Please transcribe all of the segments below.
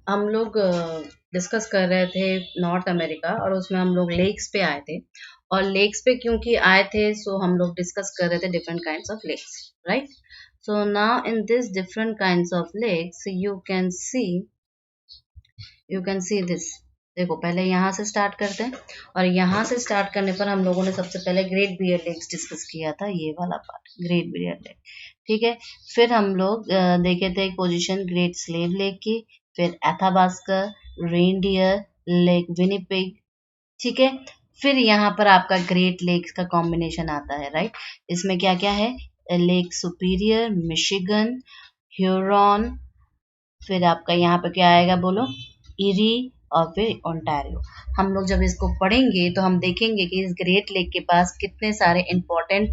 हम लोग डिस्कस कर रहे थे नॉर्थ अमेरिका, और उसमें हम लोग लेक्स पे आए थे। और लेक्स पे क्योंकि आए थे, सो हम लोग डिस्कस कर रहे थे different kinds of lakes, right? So now in this different kinds of lakes you can see this. देखो, पहले यहाँ से स्टार्ट करते हैं, और यहाँ से स्टार्ट करने पर हम लोगों ने सबसे पहले ग्रेट बियर लेक्स डिस्कस किया था, ये वाला पार्ट ग्रेट बियर लेक। ठीक है। फिर हम लोग देखे थे पोजीशन ग्रेट स्लेव लेक की, फिर एथाबास्कर, रेनडियर लेक, विनिपिग। ठीक है। फिर यहाँ पर आपका ग्रेट लेक्स का कॉम्बिनेशन आता है, राइट? इसमें क्या क्या है? लेक सुपीरियर, मिशिगन, ह्यूरॉन, फिर आपका यहाँ पे क्या आएगा बोलो? इरी, और फिर ओंटारियो। हम लोग जब इसको पढ़ेंगे तो हम देखेंगे कि इस ग्रेट लेक के पास कितने सारे इंपॉर्टेंट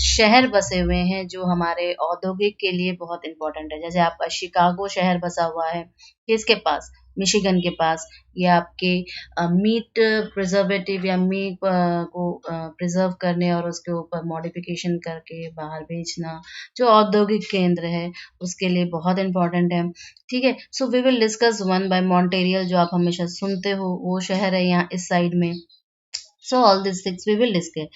शहर बसे हुए हैं जो हमारे औद्योगिक के लिए बहुत इंपॉर्टेंट है। जैसे आपका शिकागो शहर बसा हुआ है किसके पास? मिशिगन के पास। ये आपके मीट प्रिजर्वेटिव या मीट को प्रिजर्व करने और उसके ऊपर मॉडिफिकेशन करके बाहर बेचना, जो औद्योगिक केंद्र है, उसके लिए बहुत इंपॉर्टेंट है। ठीक है। So we will discuss one by Montreal, जो आप हमेशा सुनते हो, वो शहर है यहाँ इस साइड में। So all this things we will discuss.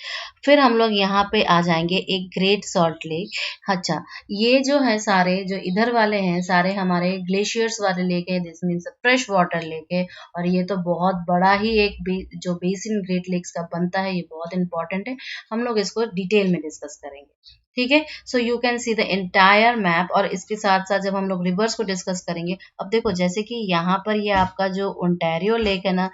फिर हम लोग यहाँ पे आ जाएंगे एक ग्रेट सॉल्ट लेक। अच्छा, ये जो है सारे जो इधर वाले हैं सारे हमारे ग्लेशियर्स वाले लेक है, this means fresh water lake है। और ये तो बहुत बड़ा ही एक जो बेसिन ग्रेट लेक्स का बनता है, ये बहुत इंपॉर्टेंट है। हम लोग इसको डिटेल में डिस्कस करेंगे। ठीक है। So you can see the entire map, और इसके साथ साथ जब हम लोग रिवर्स को डिस्कस करेंगे, अब देखो जैसे कि यहाँ पर ये आपका जो ओंटारियो लेक है ना,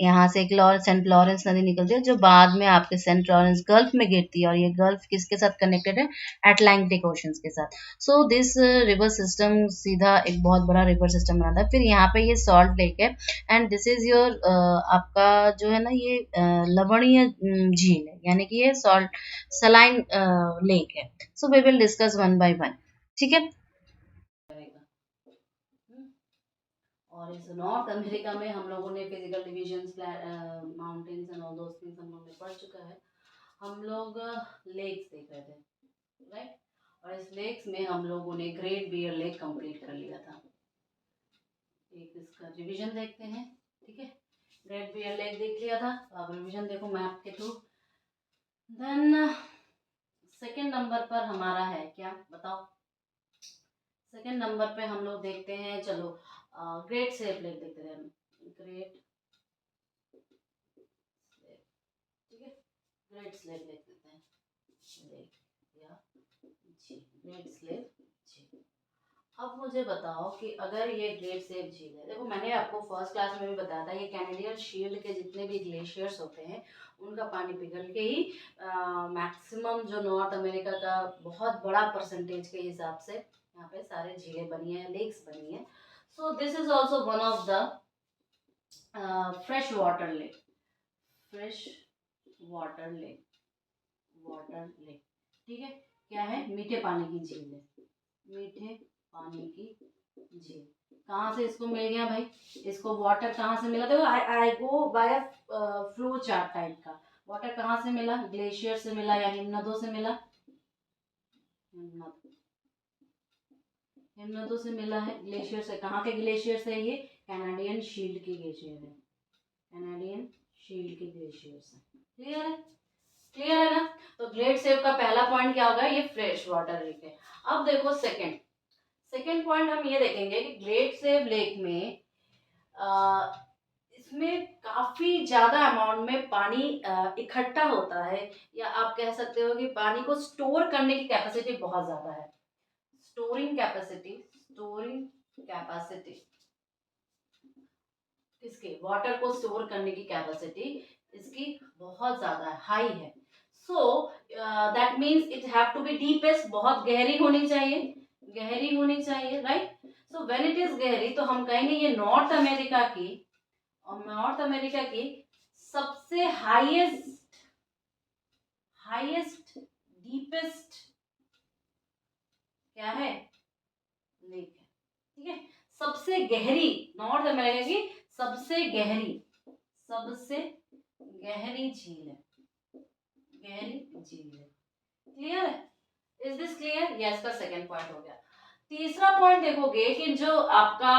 यहाँ से एक सेंट लॉरेंस नदी निकलती है जो बाद में आपके सेंट लॉरेंस गल्फ में गिरती है, और ये गल्फ किसके साथ कनेक्टेड है? अटलांटिक ओशन के साथ। सो दिस रिवर सिस्टम सीधा एक बहुत बड़ा रिवर सिस्टम बनाता है। फिर यहाँ पे ये सॉल्ट लेक है, एंड दिस इज योर आपका जो है ना, ये लवणीय झील है, यानी कि ये सॉल्ट सलाइन लेक है। So we will discuss one by one. ठीक है। और इस नॉर्थ अमेरिका में हम लोगों ने physical divisions, mountains and all those things हम लोग ने पढ़ चुका है। हम लोग लेक्स देख रहे थे, राइट? और इस लेक्स में हम लोगों ने ग्रेट बियर लेक कंप्लीट कर लिया था। एक इसका रिवीजन देखते हैं। ठीक है। ग्रेट बियर लेक देख लिया था, तो आप रिवीजन देखो मैप के थ्रू। देन सेकेंड नंबर पर हमारा है क्या, बताओ? सेकेंड नंबर पे हम लोग देखते हैं, चलो ग्रेट सेफ लेक देखते हैं हम। ग्रेट, ठीक है, ग्रेट स्लेव लिख देते हैं, लेक या झील, ग्रेट स्लेव झील। अब मुझे बताओ कि अगर ये ग्रेट स्लेव झील है, देखो मैंने आपको फर्स्ट क्लास में भी बताया था, ये कैनेडियन शील्ड के जितने भी ग्लेशियर्स होते हैं उनका पानी पिघल के ही मैक्सिमम जो नॉर्थ अमेरिका का बहुत बड़ा परसेंटेज के हिसाब से यहाँ पे सारे झीलें बनी हैं, लेक्स बनी हैं। सो this is also one of the fresh water lake, fresh water lake, water lake. ठीक है। क्या है? मीठे पानी की झील है, मीठे पानी की झील। कहाँ से इसको मिल गया भाई? इसको वाटर कहाँ से मिला? देखो आई आई गो बाय फ्लो चार्ट टाइप का। वाटर कहाँ से मिला? ग्लेशियर से मिला या हिमनदों से मिला? हिमनद, हिमनदों से मिला है। ग्लेशियर से, कहाँ के ग्लेशियर से? ये कैनेडियन शील्ड के ग्लेशियर है, कैनेडियन शील्ड के ग्लेशियर से। क्लियर है? क्लियर है ना? तो ग्रेट सेव का पहला पॉइंट क्या होगा? ये फ्रेश वाटर लेक है। अब देखो सेकंड, सेकंड पॉइंट हम ये देखेंगे कि ग्रेट सेव लेक में इसमें काफी ज्यादा अमाउंट में पानी इकट्ठा होता है, या आप कह सकते हो कि पानी को स्टोर करने की कैपेसिटी बहुत ज्यादा है। स्टोरिंग कैपेसिटी, स्टोरिंग कैपेसिटी इसके वाटर को स्टोर करने की कैपेसिटी इसकी बहुत ज्यादा हाई है। So that means it have to be deepest, बहुत गहरी होनी चाहिए, गहरी होनी चाहिए, right? So when it is गहरी तो हम कहेंगे ये नॉर्थ अमेरिका की, और नॉर्थ अमेरिका की सबसे हाईएस्ट, हाईएस्ट डीपेस्ट क्या है? लेक है। ठीक है। सबसे गहरी, नॉर्थ अमेरिका की सबसे गहरी, सबसे गहरी झील है, गहरी झील है। क्लियर है? Is this clear? यस का सेकंड पॉइंट हो गया। तीसरा पॉइंट देखोगे कि जो आपका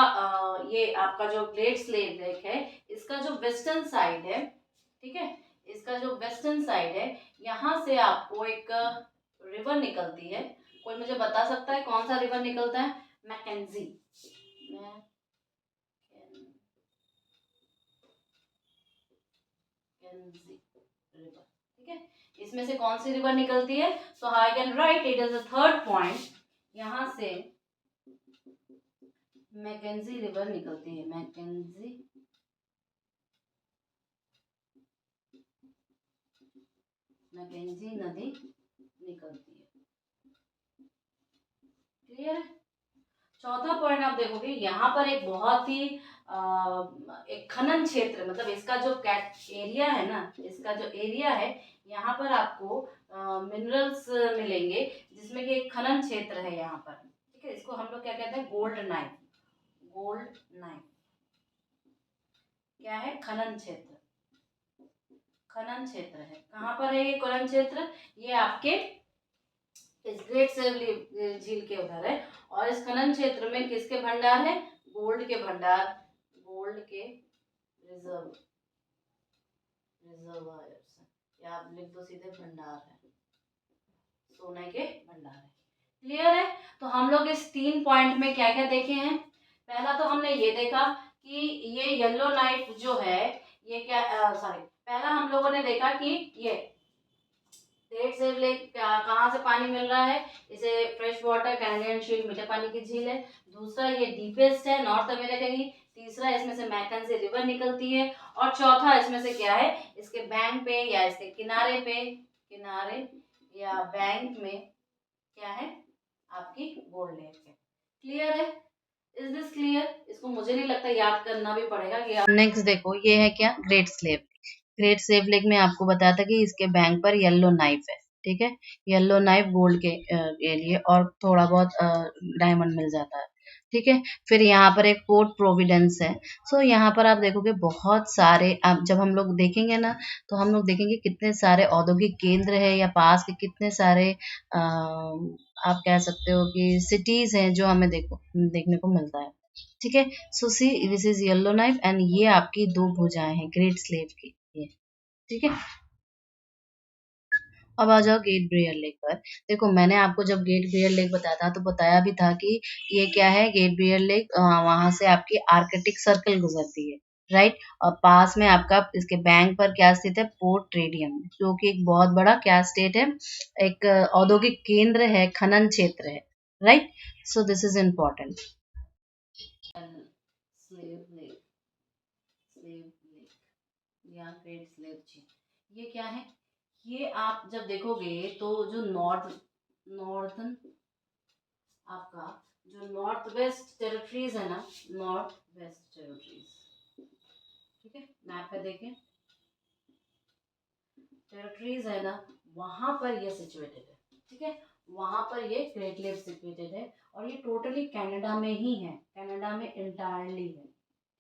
ये आपका जो ग्रेट स्लेव लेक है, इसका जो वेस्टर्न साइड है, ठीक है, इसका जो वेस्टर्न साइड है, यहाँ से आपको एक रिवर निकलती है। कोई मुझे बता सकता है कौन सा रिवर निकलता है? मैकेंजी, मैकेंजी रिवर, ठीक है। इसमें से कौन सी रिवर निकलती है? So I can write it is the third point. यहाँ से मैकेंजी रिवर निकलती है, मैकेंजी मैकेंजी नदी निकलती है। क्लियर है? चौथा पॉइंट आप देखोगे, यहाँ पर एक बहुत ही एक खनन क्षेत्र, मतलब इसका जो एरिया है ना, इसका जो एरिया है, यहाँ पर आपको मिनरल्स मिलेंगे, जिसमें कि एक खनन क्षेत्र है यहाँ पर, ठीक है। इसको हम लोग क्या कहते हैं? गोल्ड नाइफ, गोल्ड नाइफ क्या है? खनन क्षेत्र, खनन क्षेत्र है। कहाँ पर है ये खनन क्षेत्र? ये आपके इस ग्रेट सेव झील के उधर है। और इस खनन क्षेत्र में किसके भंडार है? गोल्ड के भंडार, गोल्ड के रिजर्व, रिजर्वायर्स है, या आप लिख दो सीधे भंडार है, सोने के भंडार है। क्लियर है? तो हम लोग इस 3 पॉइंट में क्या क्या देखे हैं? पहला तो हमने ये देखा कि ये येलो नाइफ जो है, ये क्या, सॉरी, पहला हम लोगों ने देखा कि ये ग्रेट सेव लेक कहाँ से पानी मिल रहा है? इसे फ्रेश वाटर कैनेडियन शील्ड मीठे पानी की झील है। दूसरा, ये डीपेस्ट है नॉर्थ अमेरिका की। तीसरा, इसमें से मैकन से रिवर निकलती है। और चौथा, इसमें से क्या है? इसके बैंक पे या इसके किनारे पे, किनारे या बैंक में क्या है? आपकी गोल्ड लेक है। क्लियर है? Is this clear? इसको मुझे नहीं लगता याद करना भी पड़ेगा कि आप नेक्स्ट देखो, ये है क्या? Great slave. Great slave lake में आपको बताया था कि इसके बैंक पर येलो नाइफ है, ठीक है। येलो नाइफ गोल्ड के लिए और थोड़ा बहुत डायमंड मिल जाता है, ठीक है। फिर यहाँ पर एक पोर्ट प्रोविडेंस है। सो यहाँ पर आप देखोगे बहुत सारे, अब जब हम लोग देखेंगे ना, तो हम लोग देखेंगे कितने सारे औद्योगिक केंद्र है, या पास के कितने सारे आप कह सकते हो कि सिटीज हैं जो हमें देखने को मिलता है, ठीक है। So see, this is Yellowknife and ये आपकी दो भुजाएं हैं ग्रेट स्लेव की, ये, ठीक है। अब आ जाओ गेट ब्रेयर लेक पर। देखो, मैंने आपको जब गेट ब्रेयर लेक बताया था तो बताया भी था कि ये क्या है? गेट ब्रेयर लेक, वहां से आपकी आर्कटिक सर्कल गुजरती है, राइट। और पास में आपका इसके बैंक पर क्या स्थित है? पोर्ट ट्रेडियम, जो कि एक बहुत बड़ा क्या स्टेट है? एक औद्योगिक केंद्र है, खनन क्षेत्र है, right. So this is important. Slave lake, slave lake या ग्रेट स्लेव झील, ये क्या है? ये आप जब देखोगे तो जो नॉर्थन आपका जो नॉर्थ वेस्ट टेरिटरीज है ना, नॉर्थ वेस्ट टेरिटरीज, ठीक है, मैप पे देखें, टेरिटरीज है ना, वहां पर ये सिचुएटेड है, ठीक है। वहां पर ये ग्रेट लेक सिचुएटेड है। और ये टोटली कनाडा में ही है, कनाडा में इंटायरली है,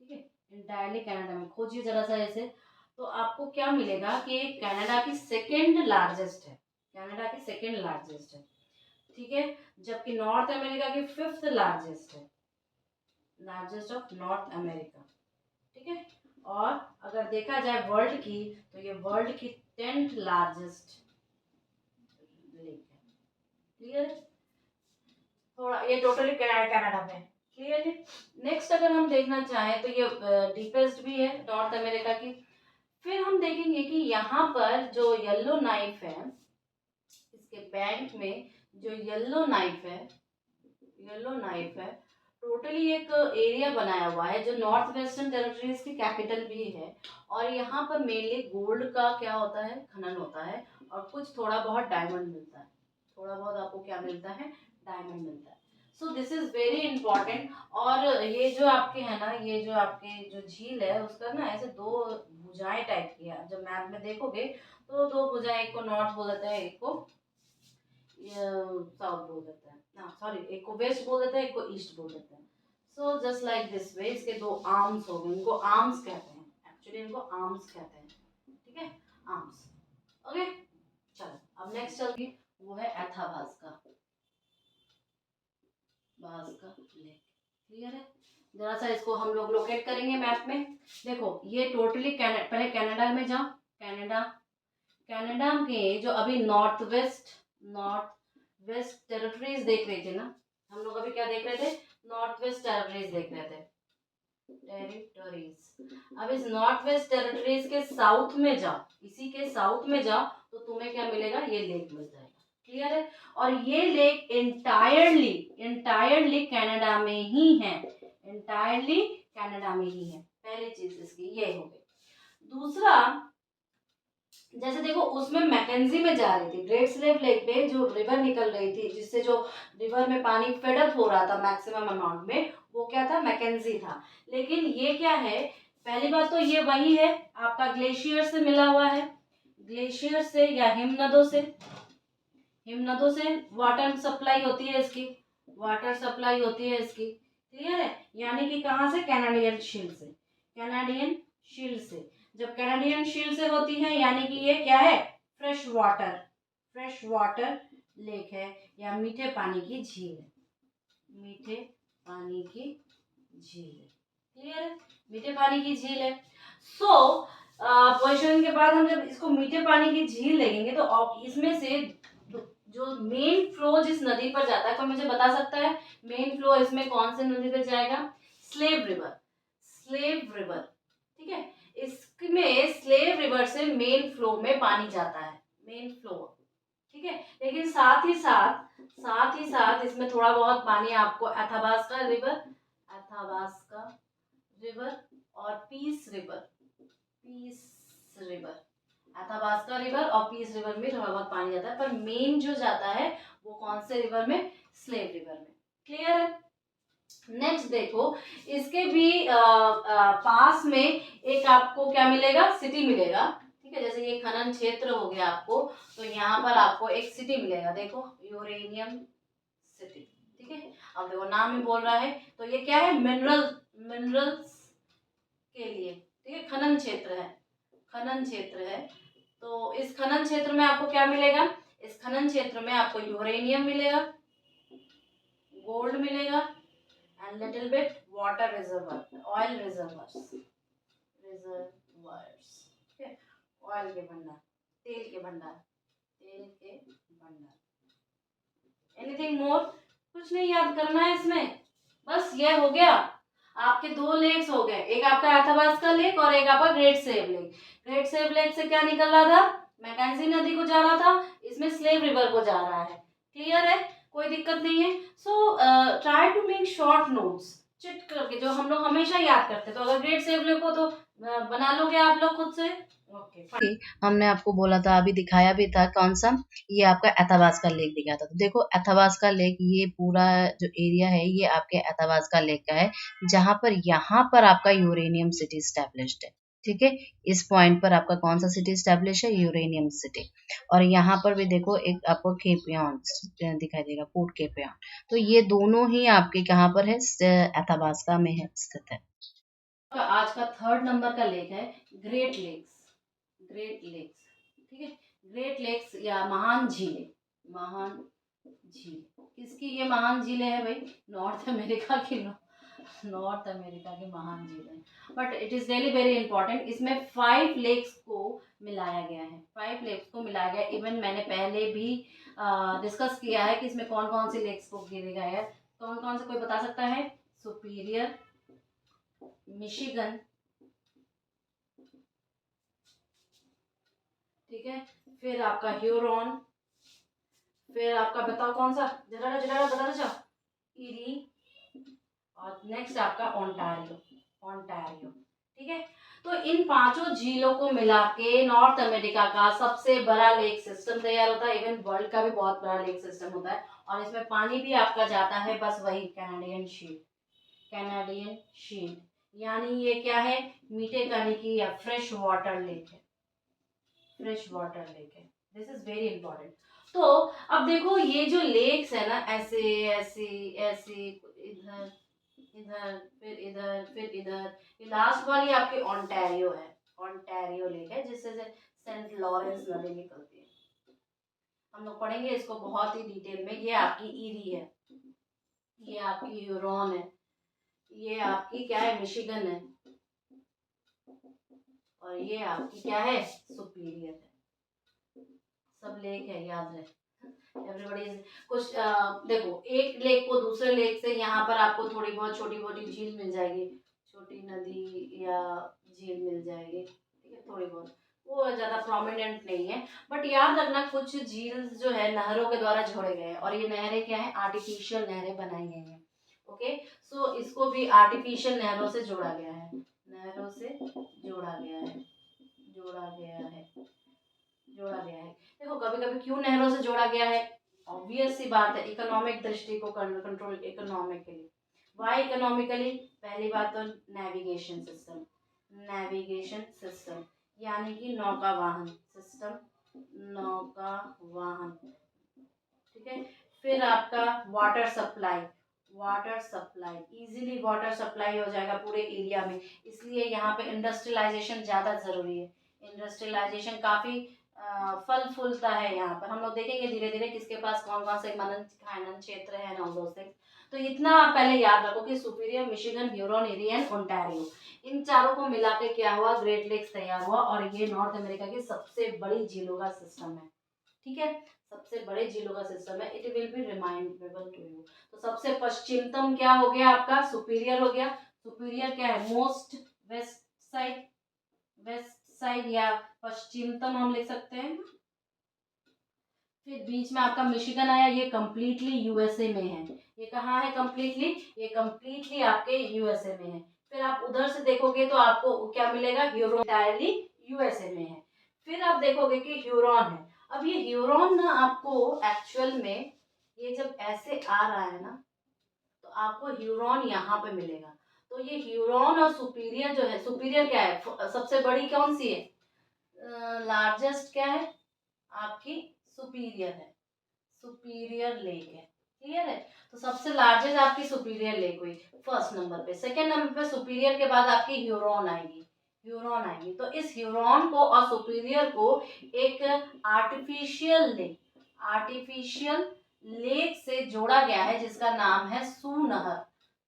ठीक है, इंटायरली कनाडा में। खोजिए जरा सा ऐसे, तो आपको क्या मिलेगा कि कनाडा की सेकेंड लार्जेस्ट है, कनाडा की सेकेंड लार्जेस्ट है, ठीक है। जबकि नॉर्थ अमेरिका की फिफ्थ लार्जेस्ट है, लार्जेस्ट ऑफ नॉर्थ अमेरिका, ठीक है। और अगर देखा जाए वर्ल्ड की, तो ये वर्ल्ड की 10th लार्जेस्ट लेक है। क्लियर है? थोड़ा ये टोटली कनाडा में। क्लियर है? नेक्स्ट अगर हम देखना चाहें तो ये डीपेस्ट भी है नॉर्थ अमेरिका की। फिर हम देखेंगे कि यहाँ पर जो येलो नाइफ है, इसके बैंक में जो येलो नाइफ है, येलो नाइफ है, टोटली एक एरिया बनाया हुआ है जो नॉर्थ वेस्टर्न टेरिटरीज की कैपिटल भी है। और यहाँ पर मेनली गोल्ड का क्या होता है? खनन होता है। और कुछ थोड़ा बहुत डायमंड मिलता है, थोड़ा बहुत आपको क्या मिलता है? डायमंड मिलता है। So this is very important. और ये जो आपके है ना, ये जो आपके जो झील है, उसका ना ऐसे दो भुजाएं टाइप की है। जब मैप में देखोगे तो दो भुजाएं, एक को नॉर्थ बोल देते हैं, एक को साउथ बोल देते हैं, ना सॉरी, एक को वेस्ट बोल देते हैं, एक को ईस्ट बोल देते हैं। So just like this way, इसके दो आर्म्स हो गए, इनको आर्म्स कहते हैं, एक्चुअली इनको आर्म्स कहते हैं, ठीक है, आर्म्स। ओके, चलो अब नेक्स्ट चलिए, वो है एथाबास्का, अथाबास्का लेक। क्लियर है? जरा सा इसको हम लोग लोकेट करेंगे मैप में। देखो ये टोटली पहले कनाडा में जाओ। कनाडा, कनाडा के जो अभी नॉर्थ वेस्ट टेरिटरीज देख रहे थे ना हम लोग, अभी क्या देख रहे थे? नॉर्थ वेस्ट टेरिटरीज देख रहे थे। टेरिटरीज। अब इस नॉर्थ वेस्ट टेरिटरीज के साउथ में जाओ, इसी के साउथ में जाओ तो तुम्हें क्या मिलेगा? ये लेक मिल जाएगा। क्लियर है? और ये लेक इंटायरली कनाडा में ही है। इंटायरली कनाडा में ही है। पहली चीज इसकी ये हो गई। दूसरा, जैसे देखो उसमें मैकेंजी में जा रही थी, ग्रेट स्लेव लेक पे जो रिवर निकल रही थी, जिससे जो रिवर में पानी फेडअप हो रहा था मैक्सिमम अमाउंट में, वो क्या था? मैकेंजी था। लेकिन ये क्या है? पहली बात तो ये वही है आपका ग्लेशियर से मिला हुआ है, ग्लेशियर से या हिमनदों से वाटर सप्लाई होती है इसकी, वाटर सप्लाई होती है इसकी। क्लियर है? यानी कि कहाँ से? कैनेडियन शील्ड से। कैनेडियन शील्ड से जब कैनेडियन शील्ड से होती है यानी कि ये क्या है? फ्रेश वाटर लेक है या मीठे पानी की झील है। मीठे पानी की झील है। क्लियर है? मीठे पानी की झील है। सो पोजीशन के बाद हम जब इसको मीठे पानी की झील देखेंगे तो इसमें से जो मेन फ्लो जिस नदी पर जाता है, कोई मुझे बता सकता है मेन फ्लो इसमें कौन से नदी पर जाएगा? Slave river. ठीक है? इसमें स्लेव रिवर से मेन फ्लो में पानी जाता है, मेन फ्लो। ठीक है? लेकिन साथ ही साथ इसमें थोड़ा बहुत पानी आपको अथाबास्का रिवर और पीस रिवर अथाबास्का रिवर और पीस रिवर में थोड़ा बहुत पानी जाता है, पर मेन जो जाता है वो कौन से रिवर में? स्लेव रिवर में। क्लियर है? नेक्स्ट देखो, इसके भी पास में एक आपको क्या मिलेगा? सिटी मिलेगा। ठीक है? जैसे ये खनन क्षेत्र हो गया आपको, तो यहाँ पर आपको एक सिटी मिलेगा। देखो यूरेनियम सिटी। ठीक है? अब देखो नाम ही बोल रहा है, तो ये क्या है? मिनरल्स के लिए। ठीक है? खनन क्षेत्र है। तो इस खनन क्षेत्र में आपको क्या मिलेगा? इस खनन क्षेत्र में आपको यूरेनियम मिलेगा, गोल्ड मिलेगा and little bit water reservoir, oil reservoirs, ठीक है? ऑयल के भंडार, तेल के भंडार। Anything more? कुछ नहीं याद करना है इसमें, बस ये हो गया। आपके दो लेक्स हो गए, एक आपका अथाबास्का लेक और एक आपका great save lake. Great save lake से क्या निकल रहा था? मैकेंजी नदी को जा रहा था, इसमें स्लेव रिवर को जा रहा है। क्लियर है? कोई दिक्कत नहीं है। So try to make short notes, chit करके, जो हम लोग हमेशा याद करते। तो अगर ग्रेट सेव लेक को तो बना लोगे आप लोग खुद से। ओके, हमने आपको बोला था, अभी दिखाया भी था, कौन सा? ये आपका अथाबास्का लेक दिखाया था। तो देखो अथाबास्का लेक, ये पूरा जो एरिया है ये आपके अथाबास्का लेक का है, जहां पर यहाँ पर आपका यूरेनियम सिटी स्टैब्लिश्ड है। ठीक है? इस पॉइंट पर आपका कौन सा सिटी स्टैब्लिश है? Uranium city. और यहाँ पर भी देखो एक आपको केपियन दिखाई देगा, पोर्ट केपियन। तो ये दोनों ही आपके कहाँ पर है? अथाबास्का में है, स्थित है। आज का थर्ड नंबर का लेक है ग्रेट लेक्स। ठीक है? ग्रेट लेक्स या महान झीलें। किसकी ये महान झीलें है भाई? नॉर्थ अमेरिका की महान झीलें। But it is really very important. इसमें 5 लेक्स को मिलाया गया है, 5 लेक्स को मिलाया गया। इवन मैंने पहले भी डिस्कस किया है कि इसमें कौन कौन सी लेक्स को गिरे गए हैं। कौन कौन से, कोई बता सकता है? सुपीरियर, मिशिगन, ठीक है, फिर आपका ह्यूरॉन, फिर आपका बताओ कौन सा? जरा बता दो। इरी, और नेक्स्ट आपका ओंटारियो। ठीक है? तो इन पांचों झीलों को मिला के नॉर्थ अमेरिका का सबसे बड़ा लेक सिस्टम तैयार होता है। इवन वर्ल्ड का भी बहुत बड़ा लेक सिस्टम होता है, और इसमें पानी भी आपका जाता है बस वही कैनेडियन शील्ड। यानी ये क्या है? मीठे पानी की या फ्रेश वाटर लेक है। This is very important. तो अब देखो ये जो लेक्स है ना, ऐसे ऐसे ऐसे, इधर इधर फिर इधर, ये लास्ट वाली आपकी ओंटारियो लेक है, जिससे से सेंट लॉरेंस नदी निकलती है। हम लोग पढ़ेंगे इसको बहुत ही डिटेल में। ये आपकी ईरी है, ये आपकी ह्यूरॉन है, ये आपकी क्या है, मिशिगन है, और ये आपकी क्या है, सुपीरियर है। सब लेक है, याद रहे एवरीबॉडी। कुछ देखो, एक लेक को दूसरे लेक से यहाँ पर आपको थोड़ी बहुत छोटी मोटी झील मिल जाएगी, छोटी नदी या झील मिल जाएगी, ठीक है, थोड़ी बहुत, वो ज़्यादा प्रोमिनेंट नहीं है। बट याद रखना कुछ झील जो है नहरों के द्वारा जोड़े गए हैं, और ये नहरें क्या है, आर्टिफिशियल नहरें बनाई गई हैं। ओके, सो इसको भी आर्टिफिशियल नहरों से जोड़ा गया है, नहरों से जोड़ा गया है, जोड़ा गया है, जोड़ा गया है। देखो कभी कभी क्यों नहरों से जोड़ा गया है, ऑब्वियस सी बात है, इकोनॉमिक दृष्टि को कंट्रोल, इकोनॉमिकली। वाई इकोनॉमिकली, पहली बात तो नेविगेशन सिस्टम, नेविगेशन सिस्टम यानी कि नौका वाहन सिस्टम, नौका वाहन, ठीक है। फिर आपका water supply, water supply, easily water supply हो जाएगा पूरे एरिया में, इसलिए यहाँ पे इंडस्ट्रियलाइजेशन ज़्यादा ज़रूरी है। इंडस्ट्रियलाइजेशन काफ़ी फल फूलता है यहाँ पर, हम लोग देखेंगे धीरे धीरे किसके पास कौन कौन से मनन खनन क्षेत्र है ना, दो थिंग्स। तो इतना आप पहले याद रखो कि Superior, Michigan, Huron, Erie and Ontario, इन चारों को मिला के क्या हुआ, ग्रेट लेक्स तैयार हुआ, और ये नॉर्थ अमेरिका की सबसे बड़ी झीलों का सिस्टम है, ठीक है, सबसे बड़े झीलों का सिस्टम है। It will be remindable to you. तो सबसे पश्चिमतम क्या हो गया आपका, सुपीरियर हो गया। सुपीरियर क्या है, most west side, west side या पश्चिमतम हम लिख सकते हैं। फिर बीच में आपका मिशिगन आया, ये कंप्लीटली यूएसए में है। ये कहाँ है कंप्लीटली, ये कंप्लीटली आपके यूएसए में है। फिर आप उधर से देखोगे तो आपको क्या मिलेगा, ह्यूरोन एंटायरली यूएसए में है। फिर आप देखोगे कि ह्यूरॉन है। अब ये ह्यूरॉन ना आपको एक्चुअल में, ये जब ऐसे आ रहा है ना, तो आपको ह्यूरॉन यहाँ पे मिलेगा। तो ये ह्यूरॉन और सुपीरियर जो है, सुपीरियर क्या है, सबसे बड़ी कौन सी है, लार्जेस्ट क्या है आपकी, सुपीरियर है, सुपीरियर लेक है, क्लियर है। तो सबसे लार्जेस्ट आपकी सुपीरियर लेक हुई फर्स्ट नंबर पे। सेकंड नंबर पे सुपीरियर के बाद आपकी ह्यूरॉन आएगी, ह्यूरॉन आएगी। तो इस ह्यूरॉन को और सुपीरियर को एक आर्टिफिशियल लेक, आर्टिफिशियल लेक से जोड़ा गया है, जिसका नाम है सू नहर,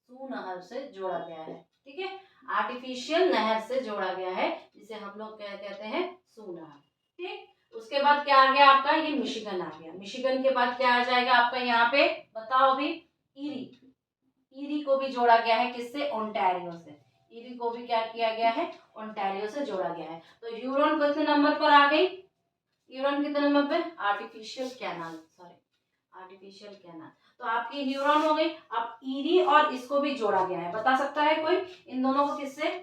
सू नहर से जोड़ा गया है, ठीक है, आर्टिफिशियल नहर से जोड़ा गया है, जिसे हम लोग कहते हैं सू नहर, ठीक। उसके बाद क्या आ गया आपका, ये मिशिगन आ गया। मिशिगन के बाद क्या आ जाएगा आपका यहाँ पे, बताओ अभी, ईरी, ईरी को भी जोड़ा गया है, किससे, ओंटारियो से। ईरी को भी क्या किया गया है, ओंटारियो से जोड़ा गया है। तो ह्यूरॉन कितने नंबर पर आ गई, ह्यूरॉन कितने नंबर पे, artificial canal, sorry, artificial canal. तो आपकी ह्यूरॉन हो गई। अब ईरी और इसको भी जोड़ा गया है, बता सकता है कोई इन दोनों को किससे,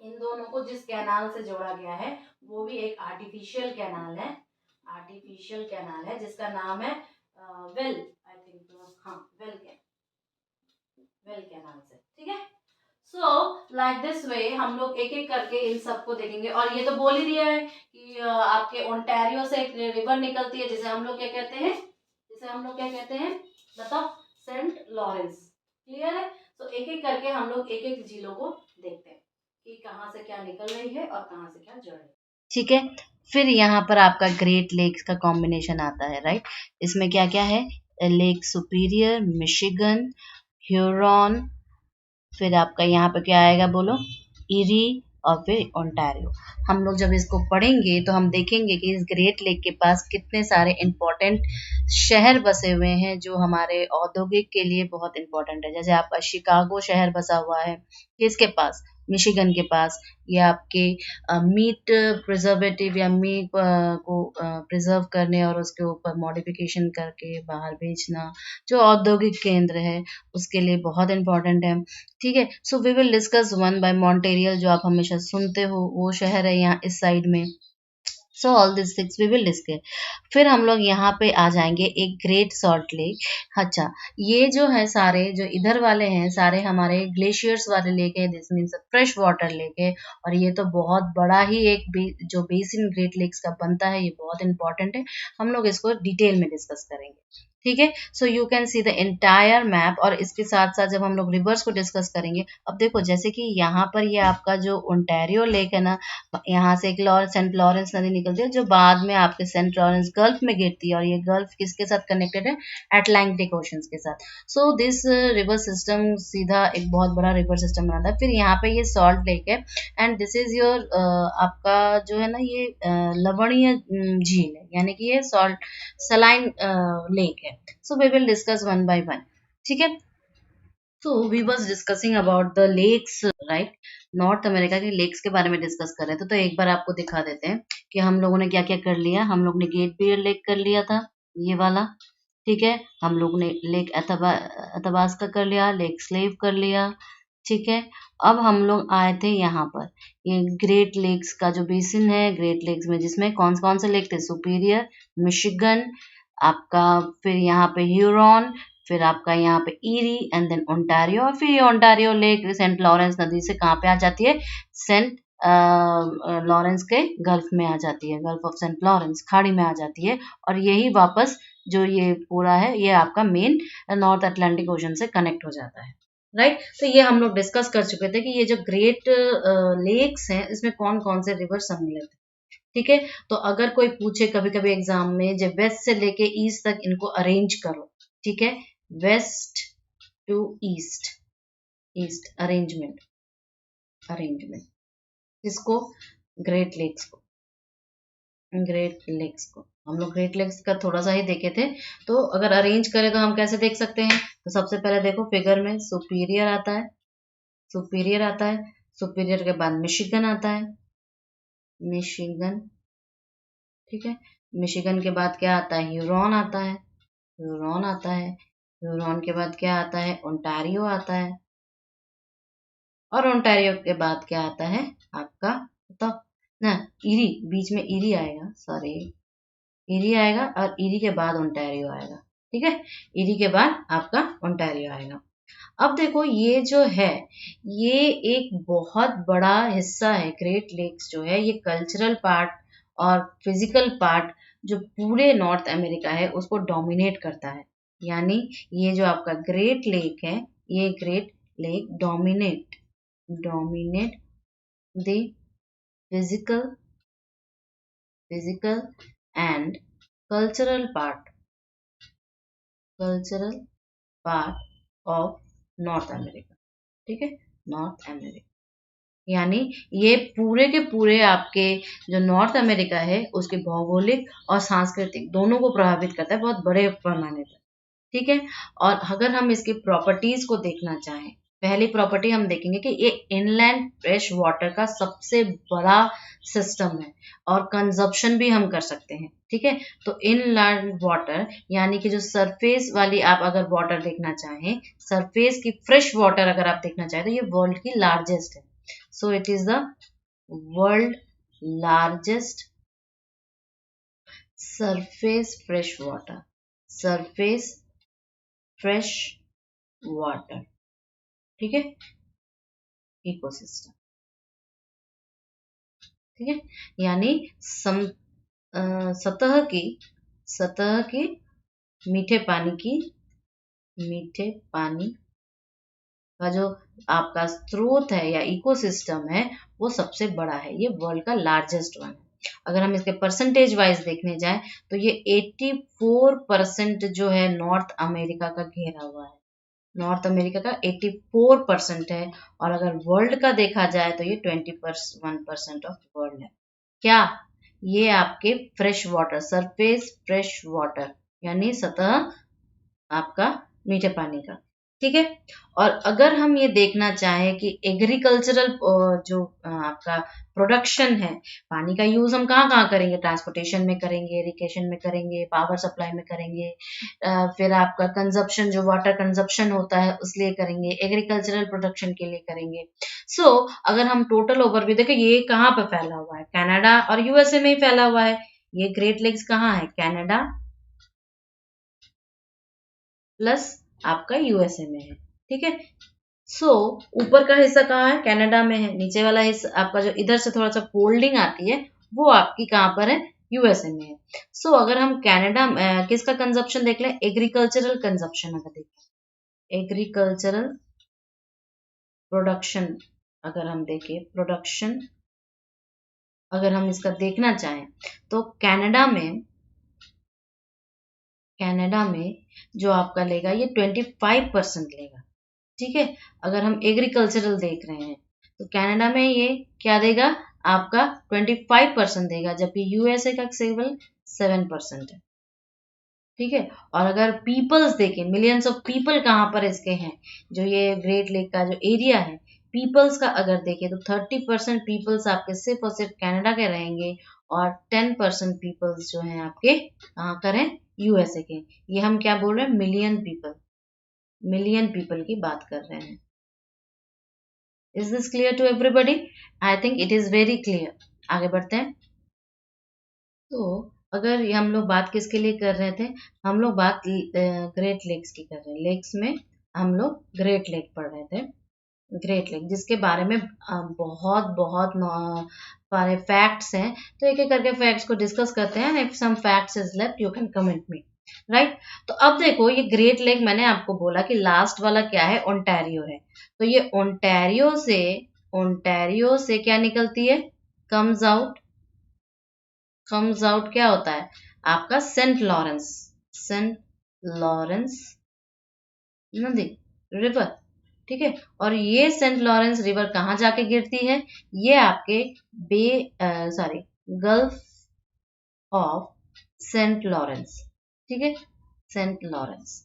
इन दोनों को जिस कैनाल से जोड़ा गया है वो भी एक आर्टिफिशियल कैनाल है, आर्टिफिशियल कैनाल है, जिसका नाम है वेल, आई थिंक, हाँ, वेल कैनाल से, ठीक है। सो लाइक दिस वे हम लोग एक एक करके इन सबको देखेंगे। और ये तो बोल ही दिया है कि आपके ओंटारियो से एक रिवर निकलती है, जिसे हम लोग क्या कहते हैं, जिसे हम लोग क्या कहते हैं, बताओ, सेंट लॉरेंस, क्लियर है। तो एक एक करके हम लोग एक एक झीलों को देखते हैं कि कहाँ से क्या निकल रही है और कहाँ से क्या जड़ रही है, ठीक है। फिर यहाँ पर आपका ग्रेट लेक्स का कॉम्बिनेशन आता है, राइट। इसमें क्या क्या है, लेक सुपीरियर, मिशिगन, ह्यूरॉन, फिर आपका यहाँ पे क्या आएगा बोलो, इरी, और फिर ओंटारियो। हम लोग जब इसको पढ़ेंगे तो हम देखेंगे कि इस ग्रेट लेक के पास कितने सारे इम्पोर्टेंट शहर बसे हुए हैं, जो हमारे औद्योगिक के लिए बहुत इम्पोर्टेंट है। जैसे आपका शिकागो शहर बसा हुआ है, किसके पास, मिशिगन के पास। ये आपके मीट प्रिजर्वेटिव या मीट को प्रिजर्व करने और उसके ऊपर मॉडिफिकेशन करके बाहर बेचना, जो औद्योगिक केंद्र है, उसके लिए बहुत इम्पोर्टेंट है, ठीक है। So we will discuss one by Montreal, जो आप हमेशा सुनते हो, वो शहर है यहाँ इस साइड में। So all this things we will discuss. फिर हम लोग यहाँ पे आ जाएंगे एक ग्रेट सॉल्ट लेक। अच्छा, ये जो है सारे जो इधर वाले हैं सारे हमारे ग्लेशियर्स वाले लेक है, this means fresh water lake है। और ये तो बहुत बड़ा ही एक जो बेसिन ग्रेट लेक्स का बनता है, ये बहुत इंपॉर्टेंट है। हम लोग इसको डिटेल में डिस्कस करेंगे। ठीक है। So you can see the entire map. और इसके साथ साथ जब हम लोग रिवर्स को डिस्कस करेंगे, अब देखो जैसे कि यहाँ पर ये आपका जो ओंटारियो लेक है ना, यहाँ से एक सेंट लॉरेंस नदी निकलती है जो बाद में आपके सेंट लॉरेंस गल्फ में गिरती है, और ये गल्फ किसके साथ कनेक्टेड है, अटलांटिक ओशन के साथ। सो दिस रिवर सिस्टम सीधा एक बहुत बड़ा रिवर सिस्टम बनाता है। फिर यहाँ पे ये सॉल्ट लेक है, एंड दिस इज योर आपका जो है ना ये लवणीय झील है, यानी कि ये सलाइन लेक है। So we will discuss one by one, ठीक है। So we was discussing about the lakes, right. North America के लेक्स के बारे में डिस्कस कर रहे थे। तो एक बार आपको दिखा देते हैं कि हम लोगों ने क्या क्या कर लिया। हम लोग ने गेट बियर लेक कर लिया था, ये वाला, ठीक है। हम लोग ने लेक अथबास्का कर लिया, लेक स्लेव कर लिया, ठीक है। अब हम लोग आए थे यहाँ पर, ये ग्रेट लेक्स का जो बेसिन है, ग्रेट लेक्स में जिसमें कौन कौन से लेक थे, सुपीरियर, मिशिगन आपका, फिर यहाँ पे ह्यूरॉन, फिर आपका यहाँ पे ईरी, एंड देन ओंटारियो। और फिर ये ओंटारियो लेक सेंट लॉरेंस नदी से कहाँ पे आ जाती है, सेंट लॉरेंस के गल्फ में आ जाती है, गल्फ ऑफ सेंट लॉरेंस खाड़ी में आ जाती है। और यही वापस जो ये पूरा है ये आपका मेन नॉर्थ अटलांटिक ओशन से कनेक्ट हो जाता है, राइट। तो ये हम लोग डिस्कस कर चुके थे कि ये जो ग्रेट लेक्स हैं इसमें कौन कौन से रिवर सम्मिलित है, ठीक है। तो अगर कोई पूछे कभी कभी एग्जाम में, जब वेस्ट से लेके ईस्ट तक इनको अरेंज करो, ठीक है, west to east, east arrangement, arrangement किसको, ग्रेट लेक्स को, ग्रेट लेक्स को। हम लोग ग्रेट लेक्स का थोड़ा सा ही देखे थे। तो अगर अरेंज करें तो हम कैसे देख सकते हैं, तो सबसे पहले देखो फिगर में सुपीरियर आता है, सुपीरियर आता है, सुपीरियर के बाद मिशिगन आता है, मिशिगन, ठीक है। मिशिगन के बाद क्या आता है, ह्यूरॉन आता है, ह्यूरॉन आता है, ह्यूरॉन के बाद क्या आता है, ओंटारियो आता है, और ओंटारियो के बाद क्या आता है आपका, तो ना ईरी, बीच में ईरी आएगा, सॉरी ईरी आएगा, और ईरी के बाद ओंटारियो आएगा, ठीक है। ईरी के बाद आपका ओंटारियो आएगा। अब देखो ये जो है ये एक बहुत बड़ा हिस्सा है, ग्रेट लेक्स जो है ये कल्चरल पार्ट और फिजिकल पार्ट जो पूरे नॉर्थ अमेरिका है उसको डोमिनेट करता है। यानी ये जो आपका ग्रेट लेक है, ये great lake dominate the physical and cultural part of north America, ठीक है, नॉर्थ अमेरिका। यानी ये पूरे के पूरे आपके जो नॉर्थ अमेरिका है उसके भौगोलिक और सांस्कृतिक दोनों को प्रभावित करता है, बहुत बड़े पैमाने पर, ठीक है। और अगर हम इसकी प्रॉपर्टीज को देखना चाहें, पहली प्रॉपर्टी हम देखेंगे कि ये इनलैंड फ्रेश वाटर का सबसे बड़ा सिस्टम है, और कंजप्शन भी हम कर सकते हैं, ठीक है। तो इनलैंड वाटर यानी कि जो सरफेस वाली आप अगर वाटर देखना चाहें, सरफेस की फ्रेश वाटर अगर आप देखना चाहें, तो ये वर्ल्ड की लार्जेस्ट है। So it is the world largest surface fresh water, surface fresh water, ठीक है, इकोसिस्टम, ठीक है। यानी सतह की मीठे पानी का जो आपका स्रोत है या इकोसिस्टम है वो सबसे बड़ा है, ये वर्ल्ड का लार्जेस्ट वन है। अगर हम इसके परसेंटेज वाइज देखने जाएं तो ये 84% जो है नॉर्थ अमेरिका का घेरा हुआ है, नॉर्थ अमेरिका का 84% है। और अगर वर्ल्ड का देखा जाए तो ये 21% ऑफ वर्ल्ड है। क्या, ये आपके fresh water, surface fresh water यानी सतह आपका मीठे पानी का, ठीक है। और अगर हम ये देखना चाहें कि एग्रीकल्चरल जो आपका प्रोडक्शन है, पानी का यूज हम कहाँ कहाँ करेंगे, ट्रांसपोर्टेशन में करेंगे, इरिगेशन में करेंगे, पावर सप्लाई में करेंगे, फिर आपका कंजप्शन जो वाटर कंजप्शन होता है उसलिए करेंगे, एग्रीकल्चरल प्रोडक्शन के लिए करेंगे। सो अगर हम टोटल ओवरव्यू देखें, ये कहाँ पे फैला हुआ है, कनाडा और यूएसए में ही फैला हुआ है। ये ग्रेट लेक्स कहाँ है, कनाडा प्लस आपका यूएसए में है, ठीक है। सो ऊपर का हिस्सा कहाँ है, कनाडा में है, नीचे वाला हिस्सा आपका जो इधर से थोड़ा सा फोल्डिंग आती है वो आपकी कहाँ पर है, यूएसए में है। सो अगर हम कनाडा किसका कंजप्शन देख लें, एग्रीकल्चरल कंजप्शन अगर देखें, एग्रीकल्चरल प्रोडक्शन अगर हम देखें, प्रोडक्शन अगर हम इसका देखना चाहें तो कनाडा में जो आपका लेगा ये 25% लेगा। ठीक है, अगर हम एग्रीकल्चरल देख रहे हैं तो कनाडा में ये क्या देगा, आपका 25% देगा, जबकि यूएसए का केवल 7% है। ठीक है, और अगर पीपल्स देखें, मिलियंस ऑफ पीपल कहाँ पर इसके हैं, जो ये ग्रेट लेक का जो एरिया है, पीपल्स का अगर देखें तो 30% पीपल्स आपके सिर्फ और सिर्फ कनाडा के रहेंगे, और 10% पीपल्स जो हैं आपके कहाँ कर हैं, यूएसए के। ये हम क्या बोल रहे हैं, मिलियन पीपल की बात कर रहे हैं। Is this clear to everybody? I think it is very clear. आगे बढ़ते हैं। तो अगर ये हम लोग बात किसके लिए कर रहे थे, हम लोग बात ग्रेट लेक्स की कर रहे हैं। लेक्स में हम लोग ग्रेट लेक पढ़ रहे थे, ग्रेट लेक जिसके बारे में बहुत बहुत सारे फैक्ट्स हैं। तो एक एक करके फैक्ट्स को डिस्कस करते हैं। If some facts is left you can comment me, right. तो अब देखो ये ग्रेट लेक, मैंने आपको बोला कि लास्ट वाला क्या है, ओंटारियो है। तो ये ओंटारियो से क्या निकलती है, कम्स आउट क्या होता है आपका, सेंट लॉरेंस नदी, रिवर। ठीक है, और ये सेंट लॉरेंस रिवर कहाँ जाके गिरती है, ये आपके गल्फ ऑफ सेंट लॉरेंस। ठीक है, सेंट लॉरेंस।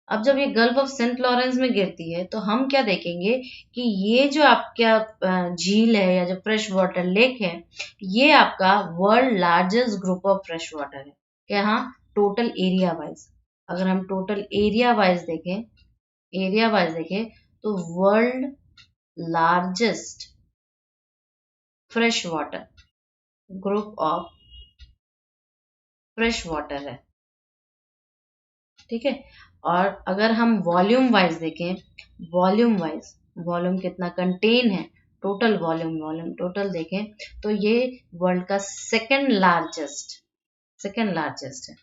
अब जब ये गल्फ ऑफ सेंट लॉरेंस में गिरती है तो हम क्या देखेंगे कि ये जो आपका झील है या जो फ्रेश वाटर लेक है, ये आपका world largest group of fresh water है। यहाँ टोटल एरिया वाइज, अगर हम टोटल एरिया वाइज देखें तो world largest fresh water group of fresh water है। ठीक है, और अगर हम वॉल्यूम वाइज देखें, वॉल्यूम कितना कंटेन है, टोटल वॉल्यूम टोटल देखें तो ये वर्ल्ड का सेकंड लार्जेस्ट है।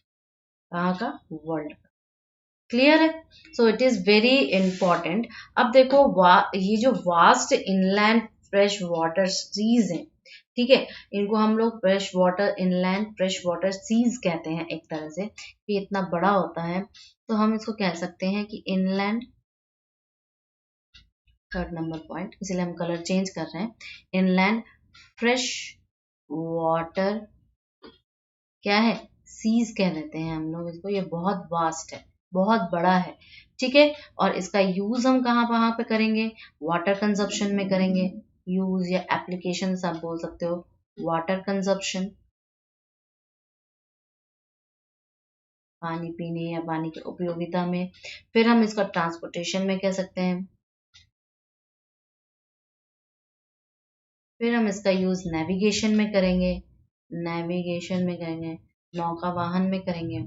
कहाँ का, वर्ल्ड का। क्लियर है? So it is very important. अब देखो ये जो vast inland fresh water seas है, ठीक है, इनको हम लोग fresh water inland fresh water seas कहते हैं। एक तरह से ये इतना बड़ा होता है तो हम इसको कह सकते हैं कि इनलैंड, थर्ड नंबर पॉइंट, इसीलिए हम कलर चेंज कर रहे हैं, इनलैंड फ्रेश वाटर क्या है, सीज कह देते हैं हम लोग इसको। ये बहुत वास्ट है, बहुत बड़ा है। ठीक है, और इसका यूज हम कहाँ पे करेंगे, वाटर कंजप्शन में करेंगे। यूज या एप्लीकेशन आप बोल सकते हो, वाटर कंजप्शन, पानी पीने या पानी की उपयोगिता में। फिर हम इसका ट्रांसपोर्टेशन में कह सकते हैं। फिर हम इसका यूज नेविगेशन में करेंगे, नौका वाहन में करेंगे,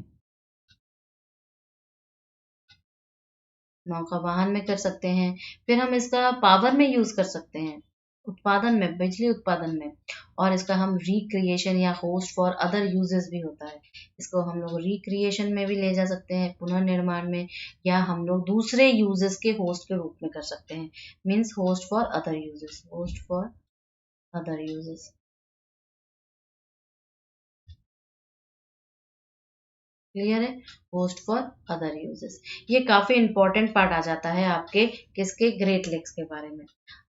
नौका वाहन में कर सकते हैं। फिर हम इसका पावर में यूज कर सकते हैं, उत्पादन में, बिजली उत्पादन में। और इसका हम रिक्रिएशन या होस्ट फॉर अदर यूजेस भी होता है, इसको हम लोग रिक्रिएशन में भी ले जा सकते हैं, पुनर्निर्माण में, या हम लोग दूसरे यूजेस के होस्ट के रूप में कर सकते हैं। Means host for other uses. Clear है, होस्ट फॉर अदर यूजेस। ये काफी इंपॉर्टेंट पार्ट आ जाता है आपके किसके, ग्रेट लेक्स के बारे में।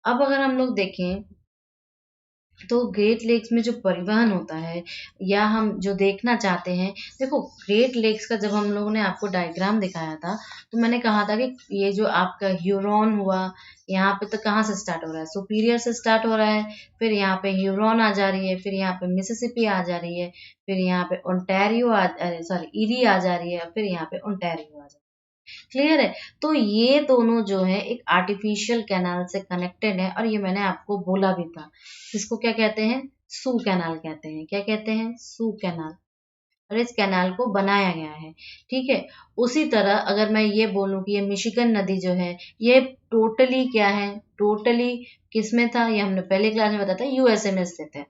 अब अगर हम लोग देखें तो ग्रेट लेक्स में जो परिवहन होता है या हम जो देखना चाहते हैं, देखो ग्रेट लेक्स का जब हम लोगों ने आपको डायग्राम दिखाया था तो मैंने कहा था कि ये जो आपका ह्यूरॉन हुआ, यहाँ पे तो कहाँ से स्टार्ट हो रहा है, सुपीरियर से स्टार्ट हो रहा है, फिर यहाँ पे ह्यूरॉन आ जा रही है, फिर यहाँ पे मिसिसिपी आ जा रही है, फिर यहाँ पे ईरी आ जा रही है, फिर यहाँ पे ओंटारियो आ जा रही है। क्लियर है? तो ये दोनों जो है एक आर्टिफिशियल कैनाल से कनेक्टेड है, और ये मैंने आपको बोला भी था, इसको क्या कहते हैं, सू कैनाल कहते हैं। क्या कहते हैं, सू कैनाल। और इस कैनाल को बनाया गया है। ठीक है, उसी तरह अगर मैं ये बोलूं कि ये मिशिगन नदी जो है ये टोटली क्या है, टोटली किसमें था, ये हमने पहले क्लास में बताया था, यूएसए में स्थित है।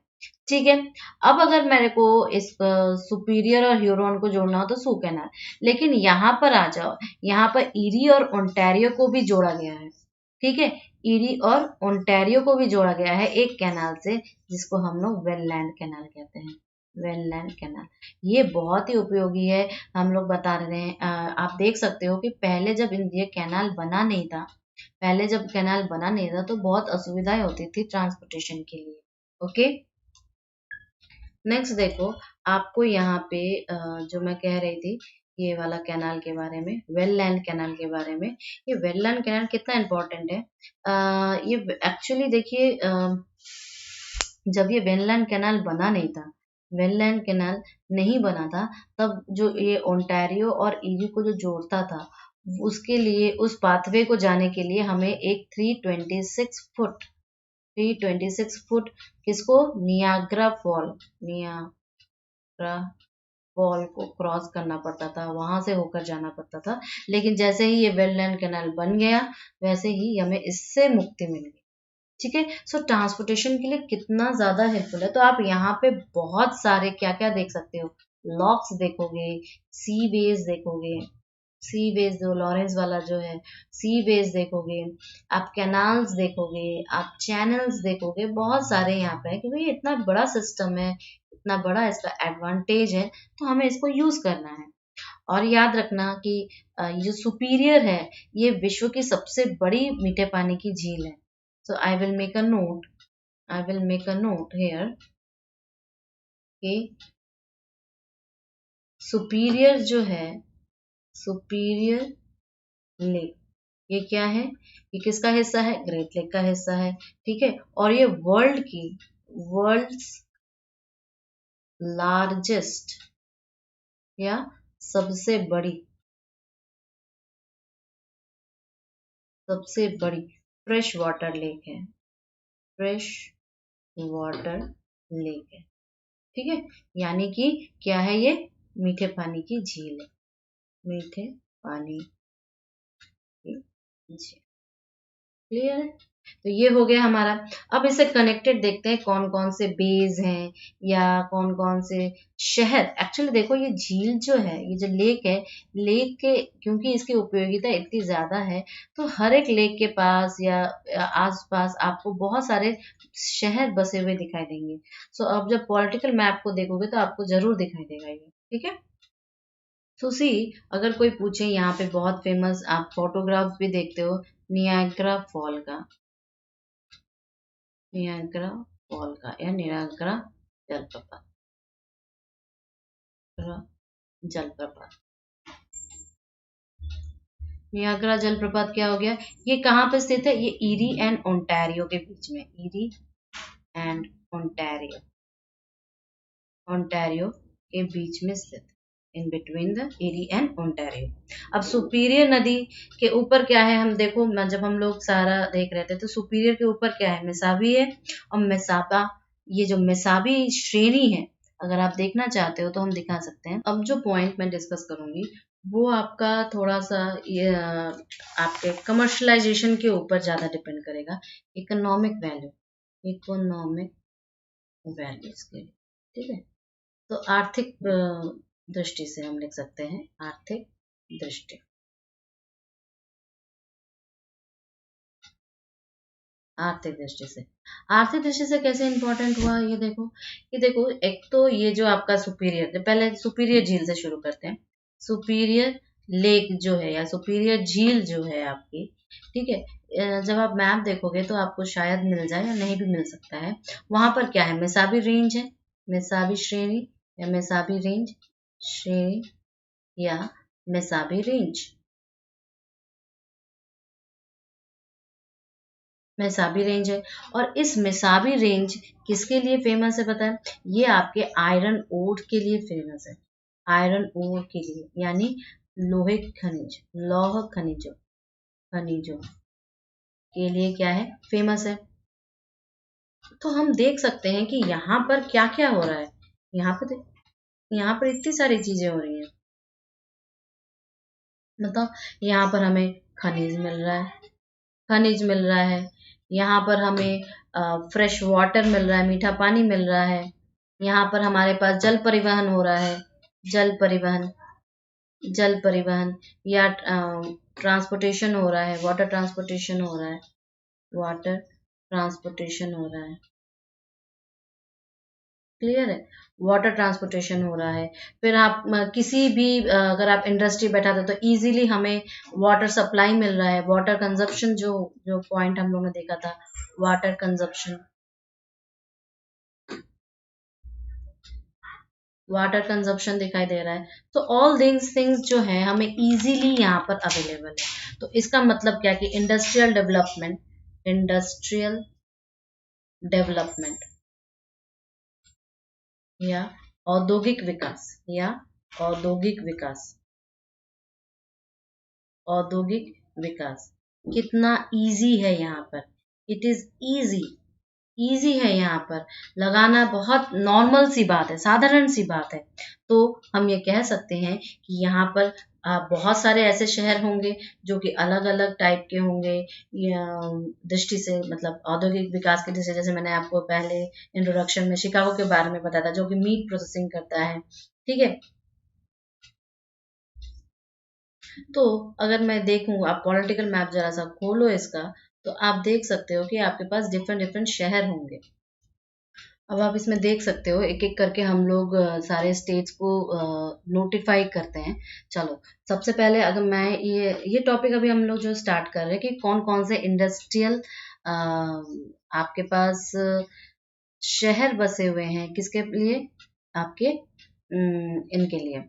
ठीक है। अब अगर मेरे को इस सुपीरियर और ह्यूरोन को जोड़ना हो तो सू कैनाल, लेकिन यहाँ पर आ जाओ, यहाँ पर ईरी और ओंटारियो को भी जोड़ा गया है। ठीक है, ईरी और ओंटारियो को भी जोड़ा गया है एक कैनाल से, जिसको हम लोग वेललैंड कैनाल कहते हैं। वेललैंड कैनाल ये बहुत ही उपयोगी है। हम लोग बता रहे हैं, आप देख सकते हो कि पहले जब ये कैनाल बना नहीं था, पहले जब कैनाल बना नहीं था तो बहुत असुविधाएं होती थी ट्रांसपोर्टेशन के लिए। ओके, नेक्स्ट देखो, आपको यहाँ पे जो मैं कह रही थी ये वाला कैनाल के बारे में, वेललैंड कैनाल के बारे में। ये वेललैंड कैनाल कितना इम्पोर्टेंट है, ये एक्चुअली देखिए, जब ये वेललैंड कैनाल बना नहीं था, वेललैंड कैनाल नहीं बना था, तब जो ये ओंटारियो और ईरी को जो जोड़ता था, उसके लिए, उस पाथवे को जाने के लिए हमें एक 326 फुट किसको, नियाग्रा फॉल, नियाग्रा फॉल को क्रॉस करना पड़ता था, वहां से होकर जाना पड़ता था। लेकिन जैसे ही ये वेललैंड कैनाल बन गया, वैसे ही हमें इससे मुक्ति मिल गई। ठीक है, सो ट्रांसपोर्टेशन के लिए कितना ज्यादा हेल्पफुल है। तो आप यहाँ पे बहुत सारे क्या क्या देख सकते हो, लॉक्स देखोगे, सी वेज देखोगे, सी वेज जो लॉरेंस वाला जो है, सी वेज देखोगे, आप कैनाल्स देखोगे, आप चैनल्स देखोगे, बहुत सारे यहाँ पे है, क्योंकि ये इतना बड़ा सिस्टम है, इतना बड़ा इसका एडवांटेज है, तो हमें इसको यूज करना है। और याद रखना कि ये जो सुपीरियर है, ये विश्व की सबसे बड़ी मीठे पानी की झील है। So I will make a note, I will make a note here कि सुपीरियर जो है, सुपीरियर लेक, ये क्या है, ये किसका हिस्सा है, ग्रेट लेक का हिस्सा है। ठीक है, और ये वर्ल्ड्स लार्जेस्ट या सबसे बड़ी फ्रेश वाटर लेक है, फ्रेश वाटर लेक है। ठीक है, यानी कि क्या है, ये मीठे पानी की झील है, मीठे पानी की झील। क्लियर है, तो ये हो गया हमारा। अब इसे कनेक्टेड देखते हैं कौन कौन से बेज हैं या कौन कौन से शहर। एक्चुअली देखो, ये झील जो है, ये जो लेक है, लेक के क्योंकि इसकी उपयोगिता इतनी ज्यादा है, तो हर एक लेक के पास या आसपास आपको बहुत सारे शहर बसे हुए दिखाई देंगे। सो अब जब पॉलिटिकल मैप को देखोगे तो आपको जरूर दिखाई देगा ये। ठीक है, तो सी, अगर कोई पूछे, यहाँ पे बहुत फेमस आप फोटोग्राफ भी देखते हो नियाग्रा फॉल का, नियाग्रा फॉल का या नियाग्रा जलप्रपात, जलप्रपात, नियाग्रा जलप्रपात क्या हो गया, ये कहाँ पे स्थित है, ये ईरी एंड ओंटारियो के बीच में, ईरी एंड ओंटारियो, ओंटारियो के बीच में स्थित, in between the Erie and Ontario. अब सुपीरियर नदी के ऊपर क्या है, हम देखो, जब हम लोग सारा देख रहे थे तो सुपीरियर के ऊपर क्या है, मिसाबी है, और मिसाबा, ये जो मिसाबी श्रेणी है, अगर आप देखना चाहते हो तो हम दिखा सकते हैं। अब जो पॉइंट मैं डिस्कस करूंगी वो आपका थोड़ा सा ये आपके कमर्शलाइजेशन के ऊपर ज्यादा डिपेंड करेगा। इकोनॉमिक वैल्यू, इकोनॉमिक वैल्यूज के लिए। ठीक है, तो आर्थिक दृष्टि से हम लिख सकते हैं, आर्थिक दृष्टि, आर्थिक दृष्टि से, आर्थिक दृष्टि से कैसे इंपॉर्टेंट हुआ ये देखो, एक तो ये जो आपका सुपीरियर, पहले सुपीरियर झील से शुरू करते हैं। सुपीरियर लेक जो है या सुपीरियर झील जो है आपकी, ठीक है, जब आप मैप देखोगे तो आपको शायद मिल जाए या नहीं भी मिल सकता है। वहां पर क्या है, मेसाबी रेंज है, मेसाबी श्रेणी या मेसाबी रेंज, श्रेणी या मेसाबी रेंज, मेसाबी रेंज है। और इस मेसाबी रेंज किसके लिए फेमस है पता है, ये आपके आयरन ओर के लिए फेमस है, आयरन ओर के लिए, यानी लोहे खनिज, लौह खनिजों, खनिजों के लिए क्या है, फेमस है। तो हम देख सकते हैं कि यहाँ पर क्या क्या हो रहा है, यहाँ पर यहाँ पर इतनी सारी चीजें हो रही हैं। मतलब यहाँ पर हमें खनिज मिल रहा है, खनिज मिल रहा है, यहाँ पर हमें फ्रेश वाटर मिल रहा है, मीठा पानी मिल रहा है। यहाँ पर हमारे पास जल परिवहन हो रहा है, जल परिवहन, जल परिवहन या ट्रांसपोर्टेशन हो रहा है, वाटर ट्रांसपोर्टेशन हो रहा है, वाटर ट्रांसपोर्टेशन हो रहा है। क्लियर है, वाटर ट्रांसपोर्टेशन हो रहा है। फिर आप किसी भी अगर आप इंडस्ट्री बैठाते तो इजीली हमें वाटर सप्लाई मिल रहा है। वाटर कंजप्शन जो जो पॉइंट हम लोग ने देखा था, वाटर कंजप्शन, वाटर कंजप्शन दिखाई दे रहा है। तो ऑल दिस थिंग्स जो है हमें इजीली यहाँ पर अवेलेबल है। तो इसका मतलब क्या कि इंडस्ट्रियल डेवलपमेंट, इंडस्ट्रियल डेवलपमेंट या औद्योगिक विकास, या औद्योगिक विकास, औद्योगिक विकास कितना इजी है यहाँ पर। इट इज इजी, इजी है यहाँ पर लगाना, बहुत नॉर्मल सी बात है, साधारण सी बात है। तो हम ये कह सकते हैं कि यहाँ पर बहुत सारे ऐसे शहर होंगे जो कि अलग अलग टाइप के होंगे या दृष्टि से, मतलब औद्योगिक विकास की दृष्टि से। जैसे मैंने आपको पहले इंट्रोडक्शन में शिकागो के बारे में बताया था जो कि मीट प्रोसेसिंग करता है, ठीक है। तो अगर मैं देखूं, आप पॉलिटिकल मैप जरा सा खोलो इसका, तो आप देख सकते हो कि आपके पास डिफरेंट डिफरेंट शहर होंगे। अब आप इसमें देख सकते हो एक एक करके हम लोग सारे स्टेट्स को नोटिफाई करते हैं। चलो, सबसे पहले अगर मैं ये टॉपिक अभी हम लोग जो स्टार्ट कर रहे हैं कि कौन कौन से इंडस्ट्रियल आपके पास शहर बसे हुए हैं, किसके लिए, आपके इनके लिए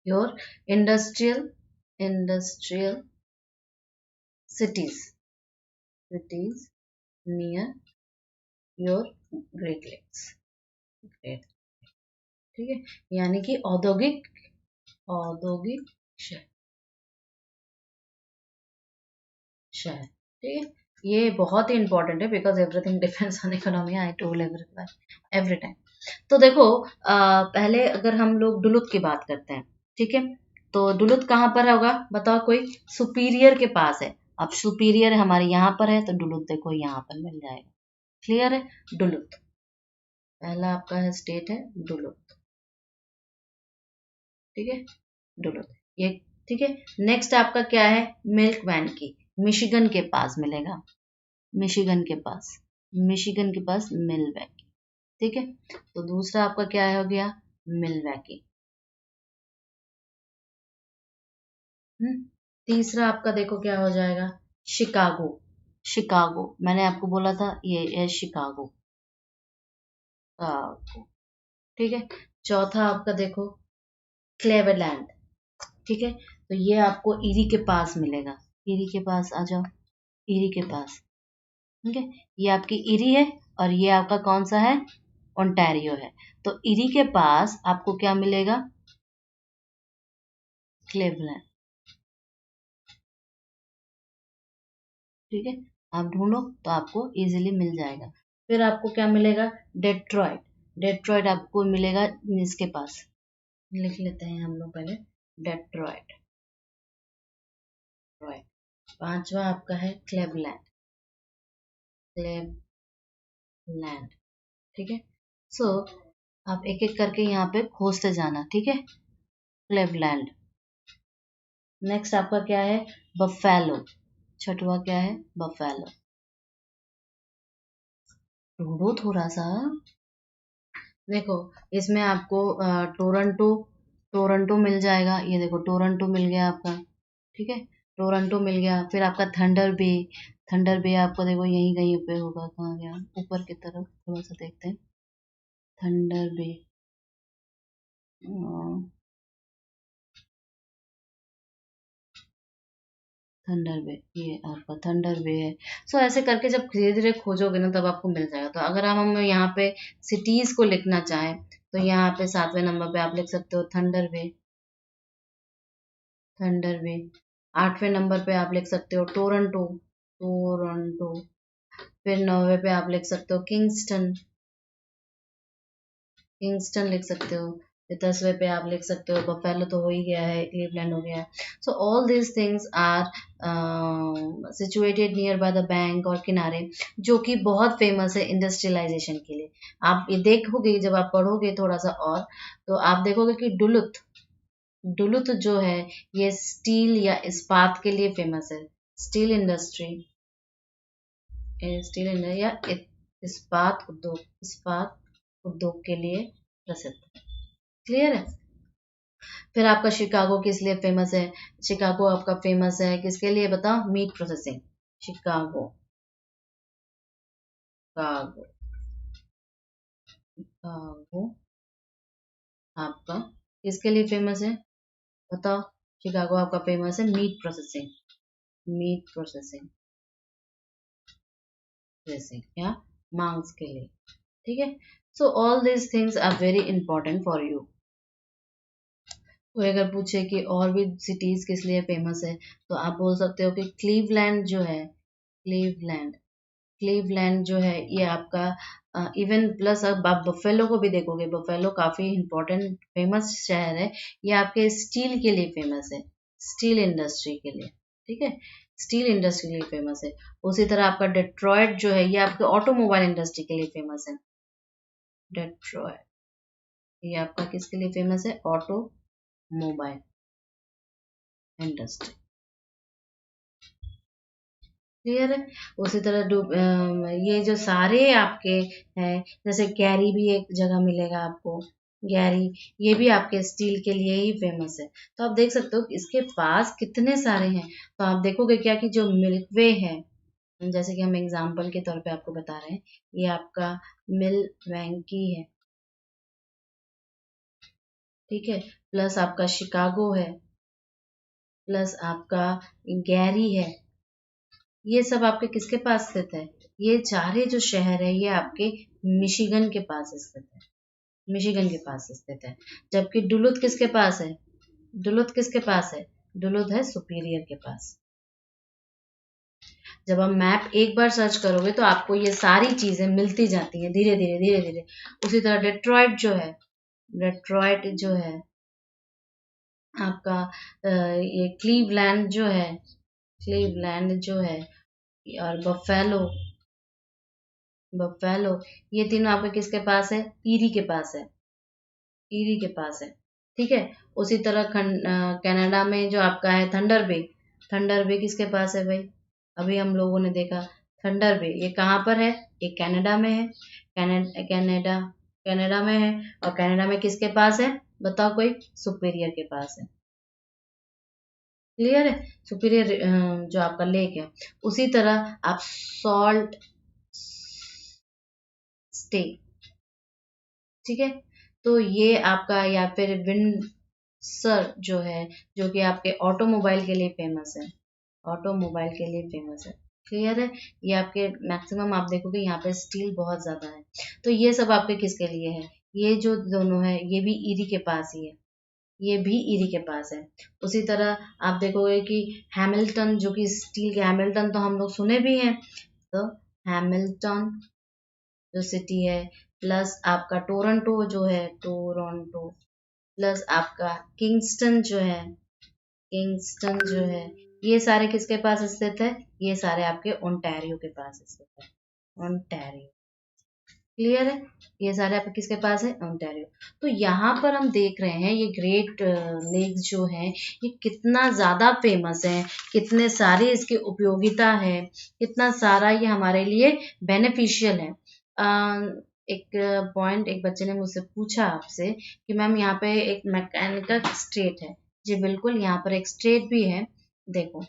your industrial, industrial cities, cities near your great lakes, great, ठीक है। यानी कि औद्योगिक, औद्योगिक शहर, शहर, ठीक है। ये बहुत ही इंपॉर्टेंट है because everything depends on economy, I told every time. तो देखो पहले अगर हम लोग डुलुथ की बात करते हैं, ठीक है। तो डुलुथ कहाँ पर होगा बताओ, कोई सुपीरियर के पास है। अब सुपीरियर हमारे यहाँ पर है तो डुलुथ देखो यहाँ पर मिल जाएगा। क्लियर है, डुलुथ पहला आपका है स्टेट है डुलुथ, ठीक है, डुलुथ ये, ठीक है। नेक्स्ट आपका क्या है, मिल्क वैन की, मिशिगन के पास मिलेगा, मिशिगन के पास, मिशिगन के पास मिलवैकी, ठीक है। तो दूसरा आपका क्या हो गया, मिलवैकी। तीसरा आपका देखो क्या हो जाएगा, शिकागो, शिकागो मैंने आपको बोला था ये है शिकागो, शिकागो, ठीक है। चौथा आपका देखो क्लेवरलैंड, ठीक है। तो ये आपको इरी के पास मिलेगा, इरी के पास आ जाओ, इरी के पास, ठीक है। ये आपकी इरी है और ये आपका कौन सा है, ओंटारियो है। तो इरी के पास आपको क्या मिलेगा, क्लेवलैंड, ठीक है। आप ढूंढो तो आपको इजीली मिल जाएगा। फिर आपको क्या मिलेगा, डेट्रॉइट, डेट्रॉइट आपको मिलेगा इसके पास, लिख लेते हैं हम लोग पहले, डेट्रॉइट, डेट्रॉइट। पांचवा आपका है क्लेवलैंड, क्लेवलैंड, ठीक है। सो आप एक एक करके यहाँ पे खोजते जाना, ठीक है। क्लेवलैंड, नेक्स्ट आपका क्या है, बफेलो, छठवा क्या है, बफेलो, ढूंढो थोड़ा सा। देखो इसमें आपको टोरंटो, टोरंटो मिल जाएगा, ये देखो टोरंटो मिल गया आपका, ठीक है। टोरंटो मिल गया, फिर आपका थंडर बे, थंडर बे आपको देखो यहीं कहीं पे होगा, कहाँ गया, ऊपर की तरफ थोड़ा सा देखते हैं, थंडर बे, थंडर बे, ये आपका थंडर बे है। सो ऐसे करके जब धीरे धीरे खोजोगे ना तब आपको मिल जाएगा। तो अगर हम यहाँ पे सिटीज को लिखना चाहें तो यहाँ पे 7वें नंबर पे आप लिख सकते हो थंडर बे, थंडर बे। 8वें नंबर पे आप लिख सकते हो टोरंटो, टोरंटो। फिर 9वें पे आप लिख सकते हो किंगस्टन, किंगस्टन लिख सकते हो। फिर 10वें पे आप लिख सकते हो बफेलो तो हो ही गया है, क्लीवलैंड हो गया है। So all these things are situated near by the bank और किनारे, जो कि बहुत फेमस है इंडस्ट्रियलाइजेशन के लिए। आप ये देखोगे जब आप पढ़ोगे थोड़ा सा और, तो आप देखोगे कि डुलुथ, डुलुथ जो है ये स्टील या इस्पात के लिए फेमस है। स्टील इंडस्ट्री, स्टील इंडस्ट्री या इस्पात उद्योग के लिए प्रसिद्ध है। क्लियर है। फिर आपका शिकागो किस लिए फेमस है? शिकागो आपका फेमस है किसके लिए बताओ? Meat processing. Chicago, Chicago, Chicago आपका किसके लिए फेमस है बताओ? शिकागो आपका फेमस है meat processing, meat processing, processing या मांस के लिए। ठीक है। So all these things are very important for you. कोई अगर पूछे कि और भी सिटीज किस लिए फेमस है, तो आप बोल सकते हो कि क्लीवलैंड जो है, क्लीवलैंड, क्लीवलैंड जो है ये आपका इवन प्लस अब आप बफेलो को भी देखोगे, बफेलो काफी इंपॉर्टेंट फेमस शहर है। ये आपके स्टील के लिए फेमस है, स्टील इंडस्ट्री के लिए। ठीक है, स्टील इंडस्ट्री के लिए फेमस है। उसी तरह आपका डेट्रॉयट जो है ये आपके ऑटोमोबाइल इंडस्ट्री के लिए फेमस है। डेट्रॉयट ये आपका किसके लिए फेमस है? Automobile industry. क्लियर है। उसी तरह ये जो सारे आपके हैं, जैसे गैरी भी एक जगह मिलेगा आपको, गैरी ये भी आपके स्टील के लिए ही फेमस है। तो आप देख सकते हो कि इसके पास कितने सारे हैं। तो आप देखोगे क्या कि जो मिल्कवे है, जैसे कि हम एग्जाम्पल के तौर पे आपको बता रहे हैं, ये आपका मिल्वैंकी है, ठीक है, प्लस आपका शिकागो है, प्लस आपका गैरी है। ये सब आपके किसके पास स्थित है? ये चारे जो शहर है ये आपके मिशिगन के पास स्थित है, मिशिगन के पास स्थित है। जबकि डुलुथ किसके पास है? डुलुथ किसके पास है? डुलुथ है सुपीरियर के पास। जब आप मैप एक बार सर्च करोगे तो आपको ये सारी चीजें मिलती जाती हैं धीरे धीरे धीरे धीरे। उसी तरह डेट्रॉयट जो है, डेट्रॉयट जो है आपका ये क्लीवलैंड जो है, क्लीवलैंड जो है, और बफेलो, बफेलो ये तीनों आपके किसके पास है? ईरी के पास है, ईरी के पास है। ठीक है। उसी तरह कनाडा में जो आपका है थंडर बे, थंडर बे किसके पास है भाई? अभी हम लोगों ने देखा थंडर बे, ये कहाँ पर है? ये कनाडा में है, कनाडा, कनाडा में है। और कनाडा में किसके पास है बताओ कोई? सुपीरियर के पास है। क्लियर है। सुपीरियर जो आपका लेक है। उसी तरह आप सॉल्ट स्टे, ठीक है, तो ये आपका, या फिर विंडसर जो है, जो कि आपके ऑटोमोबाइल के लिए फेमस है, ऑटोमोबाइल के लिए फेमस है। क्लियर है। ये आपके मैक्सिमम आप देखोगे यहाँ पे स्टील बहुत ज्यादा है। तो ये सब आपके किसके लिए है? ये जो दोनों है ये भी ईरी के पास ही है, ये भी ईरी के पास है। उसी तरह आप देखोगे कि हैमिल्टन, जो कि स्टील के, हैमिल्टन तो हम लोग सुने भी हैं, तो हैमिल्टन जो सिटी है, प्लस आपका टोरंटो जो है, टोरंटो, प्लस आपका किंगस्टन जो है, किंगस्टन जो है, ये सारे किसके पास स्थित है? ये सारे आपके ओंटारियो के पास स्थित है, ओंटारियो। क्लियर है। ये सारे आपके किसके पास है? ओंटारियो। तो यहाँ पर हम देख रहे हैं ये ग्रेट लेक्स जो है ये कितना ज्यादा फेमस है, कितने सारी इसकी उपयोगिता है, कितना सारा ये हमारे लिए बेनिफिशियल है। एक पॉइंट एक बच्चे ने मुझसे पूछा आपसे कि मैम यहाँ पे एक मैकेनिकल स्टेट है। जी बिल्कुल, यहाँ पर एक स्टेट भी है। देखो,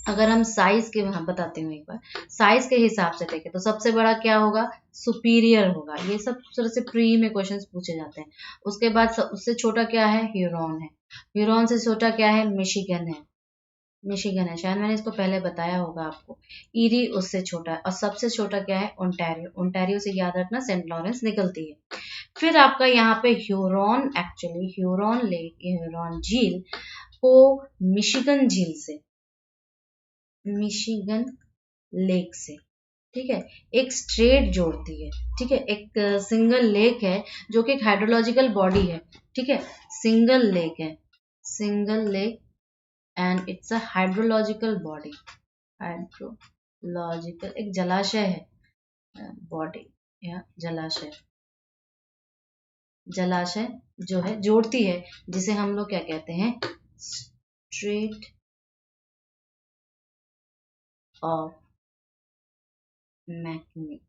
अगर हम साइज के, वहां बताती हूँ एक बार, साइज के हिसाब से देखें तो सबसे बड़ा क्या होगा? सुपीरियर होगा। ये सब तरह से प्री में क्वेश्चंस पूछे जाते हैं। उसके बाद उससे छोटा क्या है? ह्यूरॉन है। ह्यूरॉन से छोटा क्या है? मिशिगन है, मिशिगन है, शायद मैंने इसको पहले बताया होगा आपको। ईरी उससे छोटा है। और सबसे छोटा क्या है? ओंटारियो। ओंटारियो से याद रखना सेंट लॉरेंस निकलती है। फिर आपका यहाँ पे Huron, actually Huron lake, Huron झील को मिशिगन झील से, मिशिगन लेक से ठीक है, एक स्ट्रेट जोड़ती है, ठीक है, एक सिंगल लेक है जो कि एक हाइड्रोलॉजिकल बॉडी है, ठीक है, सिंगल लेक है, single lake and it's a hydrological body, hydrological एक जलाशय है, बॉडी या जलाशय, जलाशय जो है जोड़ती है, जिसे हम लोग क्या कहते हैं, स्ट्रेट ऑफ मैकनी,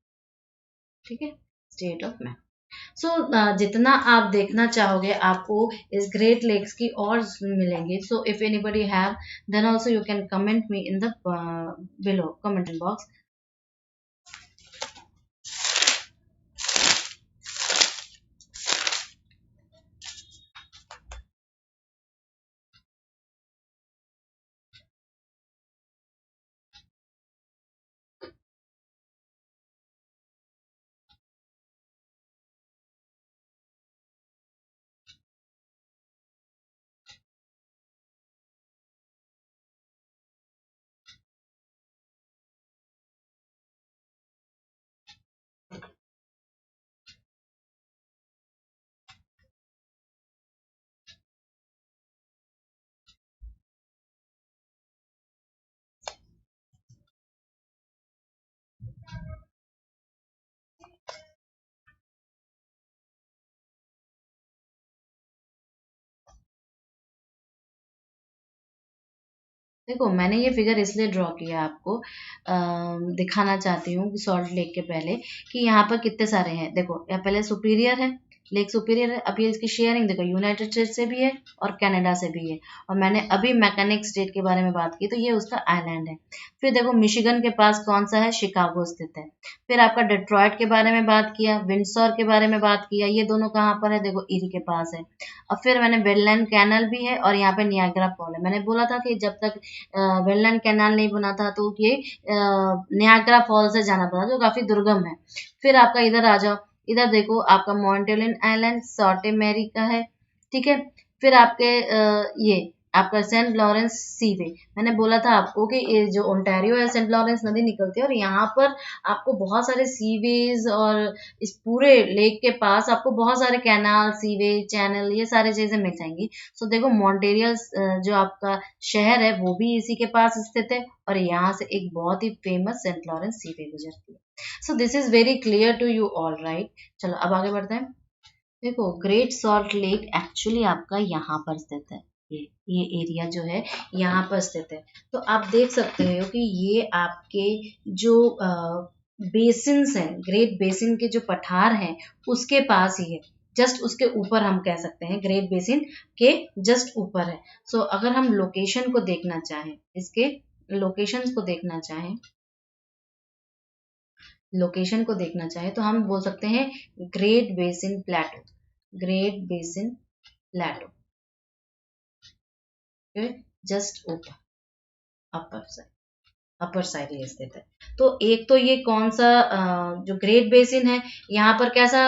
ठीक है, स्टेट ऑफ मैकनी। सो जितना आप देखना चाहोगे आपको इस ग्रेट लेक्स की और मिलेंगे। So if anybody have then also you can comment me in the below comment box. देखो मैंने ये फिगर इसलिए ड्रॉ किया आपको, दिखाना चाहती हूँ सॉल्ट लेक के पहले कि यहाँ पर कितने सारे हैं। देखो यहाँ पहले सुपीरियर है, लेक सुपीरियर है। अब ये इसकी शेयरिंग देखो यूनाइटेड स्टेट से भी है और कनाडा से भी है। और मैंने अभी मैकेनिक स्टेट के बारे में बात की तो ये उसका आइलैंड है। फिर देखो मिशिगन के पास कौन सा है, शिकागो स्थित है। फिर आपका डेट्रॉयट के बारे में बात किया, विंडसोर के बारे में बात किया, ये दोनों कहाँ पर है, देखो इरी के पास है। और फिर मैंने वेटलैंड कैनल भी है और यहाँ पे नियाग्रा फॉल है। मैंने बोला था कि जब तक वेटलैंड कैनाल नहीं बना था तो ये नियाग्रा फॉल से जाना पड़ा जो काफी दुर्गम है। फिर आपका इधर आ जाओ, इधर देखो आपका मॉन्टेलिन आइलैंड सॉटे मैरी का है, ठीक है। फिर आपके ये आपका सेंट लॉरेंस सीवे, मैंने बोला था आपको कि ये जो ओंटारियो है सेंट लॉरेंस नदी निकलती है और यहाँ पर आपको बहुत सारे सीवेज और इस पूरे लेक के पास आपको बहुत सारे कैनाल, सीवेज, चैनल, ये सारी चीजें मिल जाएंगी। सो देखो मॉन्टेरियल जो आपका शहर है वो भी इसी के पास स्थित है और यहाँ से एक बहुत ही फेमस सेंट लॉरेंस सीवे गुजरती है। So this is very clear to you all right. चलो अब आगे बढ़ते हैं। देखो ग्रेट सॉल्ट लेक एक्चुअली आपका यहाँ पर स्थित है, ये एरिया जो है यहाँ पर स्थित है। तो आप देख सकते हो कि ये आपके जो बेसिन्स हैं, ग्रेट बेसिन के जो पठार हैं उसके पास ही है, जस्ट उसके ऊपर हम कह सकते हैं, ग्रेट बेसिन के जस्ट ऊपर है। सो अगर हम लोकेशन को देखना चाहें, इसके लोकेशंस को देखना चाहें, लोकेशन को देखना चाहे तो हम बोल सकते हैं ग्रेट बेसिन प्लेटो, ग्रेट बेसिन प्लेटो जस्ट ऊपर अपर साइड ये स्थित है। तो एक तो ये कौन सा जो ग्रेट बेसिन है यहाँ पर कैसा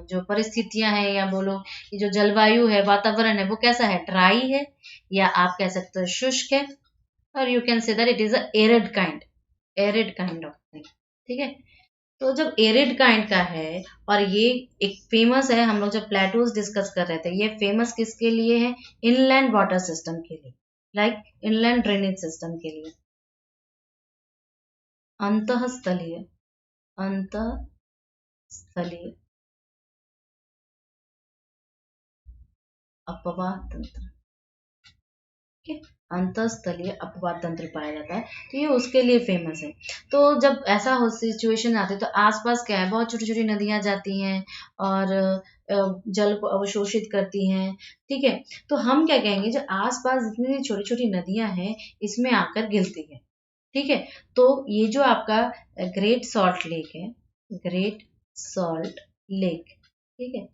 जो परिस्थितियां हैं या बोलो ये जो जलवायु है, वातावरण है, वो कैसा है, ड्राई है या आप कह सकते हो शुष्क है, और you can say that it is a arid kind of thing, ठीक है। तो जब एरिड काइंड का है और ये एक फेमस है, हम लोग जब प्लेटूज डिस्कस कर रहे थे, ये फेमस किसके लिए है, इनलैंड वाटर सिस्टम के लिए, लाइक इनलैंड ड्रेनेज सिस्टम के लिए। अंतःस्थलीय अंतःस्थलीय अपवाह तंत्र, ठीक है, अंतःस्थलीय अपवाह तंत्र पाया जाता है, तो ये उसके लिए फेमस है। तो जब ऐसा हो सिचुएशन आती है तो आसपास क्या है, बहुत छोटी छोटी नदियां जाती हैं और जल को अवशोषित करती हैं, ठीक है। तो हम क्या कहेंगे, जो आसपास जितनी छोटी छोटी नदियां हैं इसमें आकर गिरती है, ठीक है। तो ये जो आपका ग्रेट सॉल्ट लेक है, ग्रेट सॉल्ट लेक, ठीक है।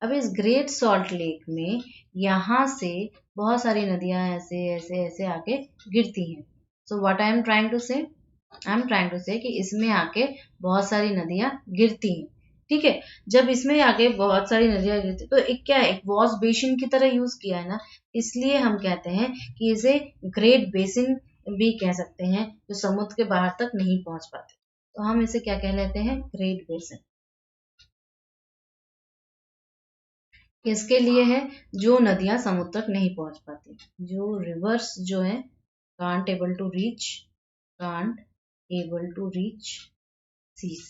अब इस ग्रेट सॉल्ट लेक में यहाँ से बहुत सारी नदियां ऐसे ऐसे ऐसे आके गिरती हैं। So what I am trying to say, I am trying to से कि इसमें आके बहुत सारी नदियां गिरती हैं, ठीक है। जब इसमें आके बहुत सारी नदियां गिरती तो एक क्या है, एक वॉश बेसिन की तरह यूज किया है ना, इसलिए हम कहते हैं कि इसे ग्रेट बेसिन भी कह सकते हैं, जो समुद्र के बाहर तक नहीं पहुंच पाते, तो हम इसे क्या कह लेते हैं, ग्रेट बेसिन। किसके लिए है, जो नदियां समुद्र तक नहीं पहुंच पाती, जो रिवर्स जो है can't able to reach, can't able to reach seas.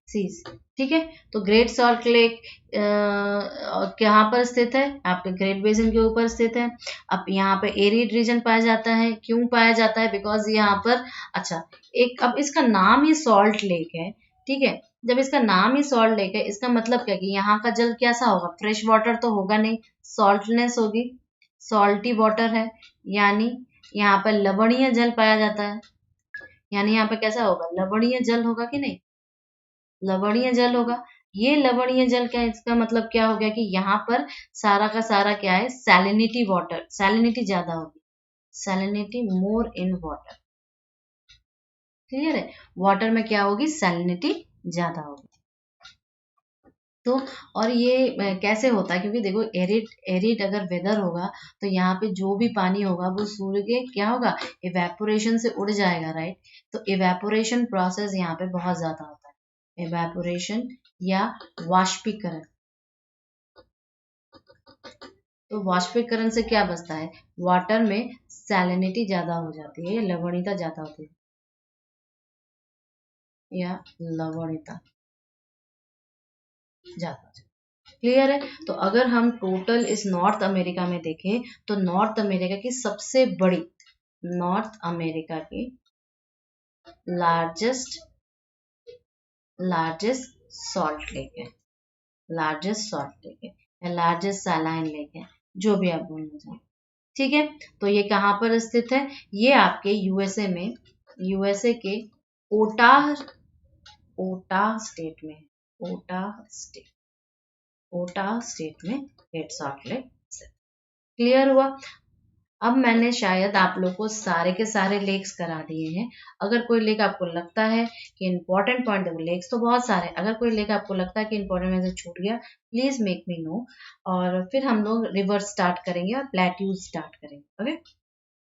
Seas, ठीक है। तो ग्रेट सॉल्ट लेक कहाँ पर स्थित है, आपके ग्रेट बेसिन के ऊपर स्थित है। अब यहाँ पे एरिड रीजन पाया जाता है, क्यों पाया जाता है, बिकॉज यहाँ पर, अच्छा एक, अब इसका नाम ही सॉल्ट लेक है, ठीक है। जब इसका नाम ही सॉल्ट लेक है, इसका मतलब क्या कि यहाँ का जल कैसा होगा, फ्रेश वाटर तो होगा नहीं, सॉल्टनेस होगी, सॉल्टी वाटर है, यानी यहाँ पर लवणीय जल पाया जाता है, यानी यहाँ पे कैसा होगा, लवणीय जल होगा कि नहीं, लवणीय जल होगा। ये लवणीय जल क्या, इसका मतलब क्या हो गया कि यहाँ पर सारा का सारा क्या है, सैलिनिटी वाटर, सैलिनिटी ज्यादा होगी, salinity more in water, clear है, वाटर में क्या होगी, सैलिनिटी ज्यादा होगी। तो और ये कैसे होता है, क्योंकि देखो एरिड एरिड अगर वेदर होगा तो यहाँ पे जो भी पानी होगा वो सूर्य के क्या होगा, इवेपोरेशन से उड़ जाएगा, राइट। तो इवेपोरेशन प्रोसेस यहाँ पे बहुत ज्यादा होता है, इवेपोरेशन या वाष्पीकरण। तो वाष्पीकरण से क्या बचता है, वाटर में सैलिनिटी ज्यादा हो जाती है, लवणीयता ज्यादा होती है, या लवणीयता ज्यादा, क्लियर है। तो अगर हम टोटल इस नॉर्थ अमेरिका में देखें तो नॉर्थ अमेरिका की सबसे बड़ी, नॉर्थ अमेरिका की लार्जेस्ट लार्जेस्ट सॉल्ट लेक है, लार्जेस्ट सॉल्ट लेक है या लार्जेस्ट सैलाइन लेक है, जो भी आप बोलना चाहें, ठीक है। तो ये कहाँ पर स्थित है, ये आपके यूएसए में, यूएसए के ओटाह, ओटाह स्टेट में, ओटाह स्टेट, ओटाह स्टेट में ग्रेट सॉल्ट लेक, क्लियर हुआ। अब मैंने शायद आप लोग को सारे के सारे लेक्स करा दिए हैं। अगर कोई लेक आपको लगता है कि इंपॉर्टेंट पॉइंट, देखो लेक्स तो बहुत सारे, अगर कोई लेक आपको लगता है कि इंपॉर्टेंट में से छूट गया, प्लीज मेक मी नो, और फिर हम लोग रिवर स्टार्ट करेंगे और प्लेट्यूज स्टार्ट करेंगे, ओके।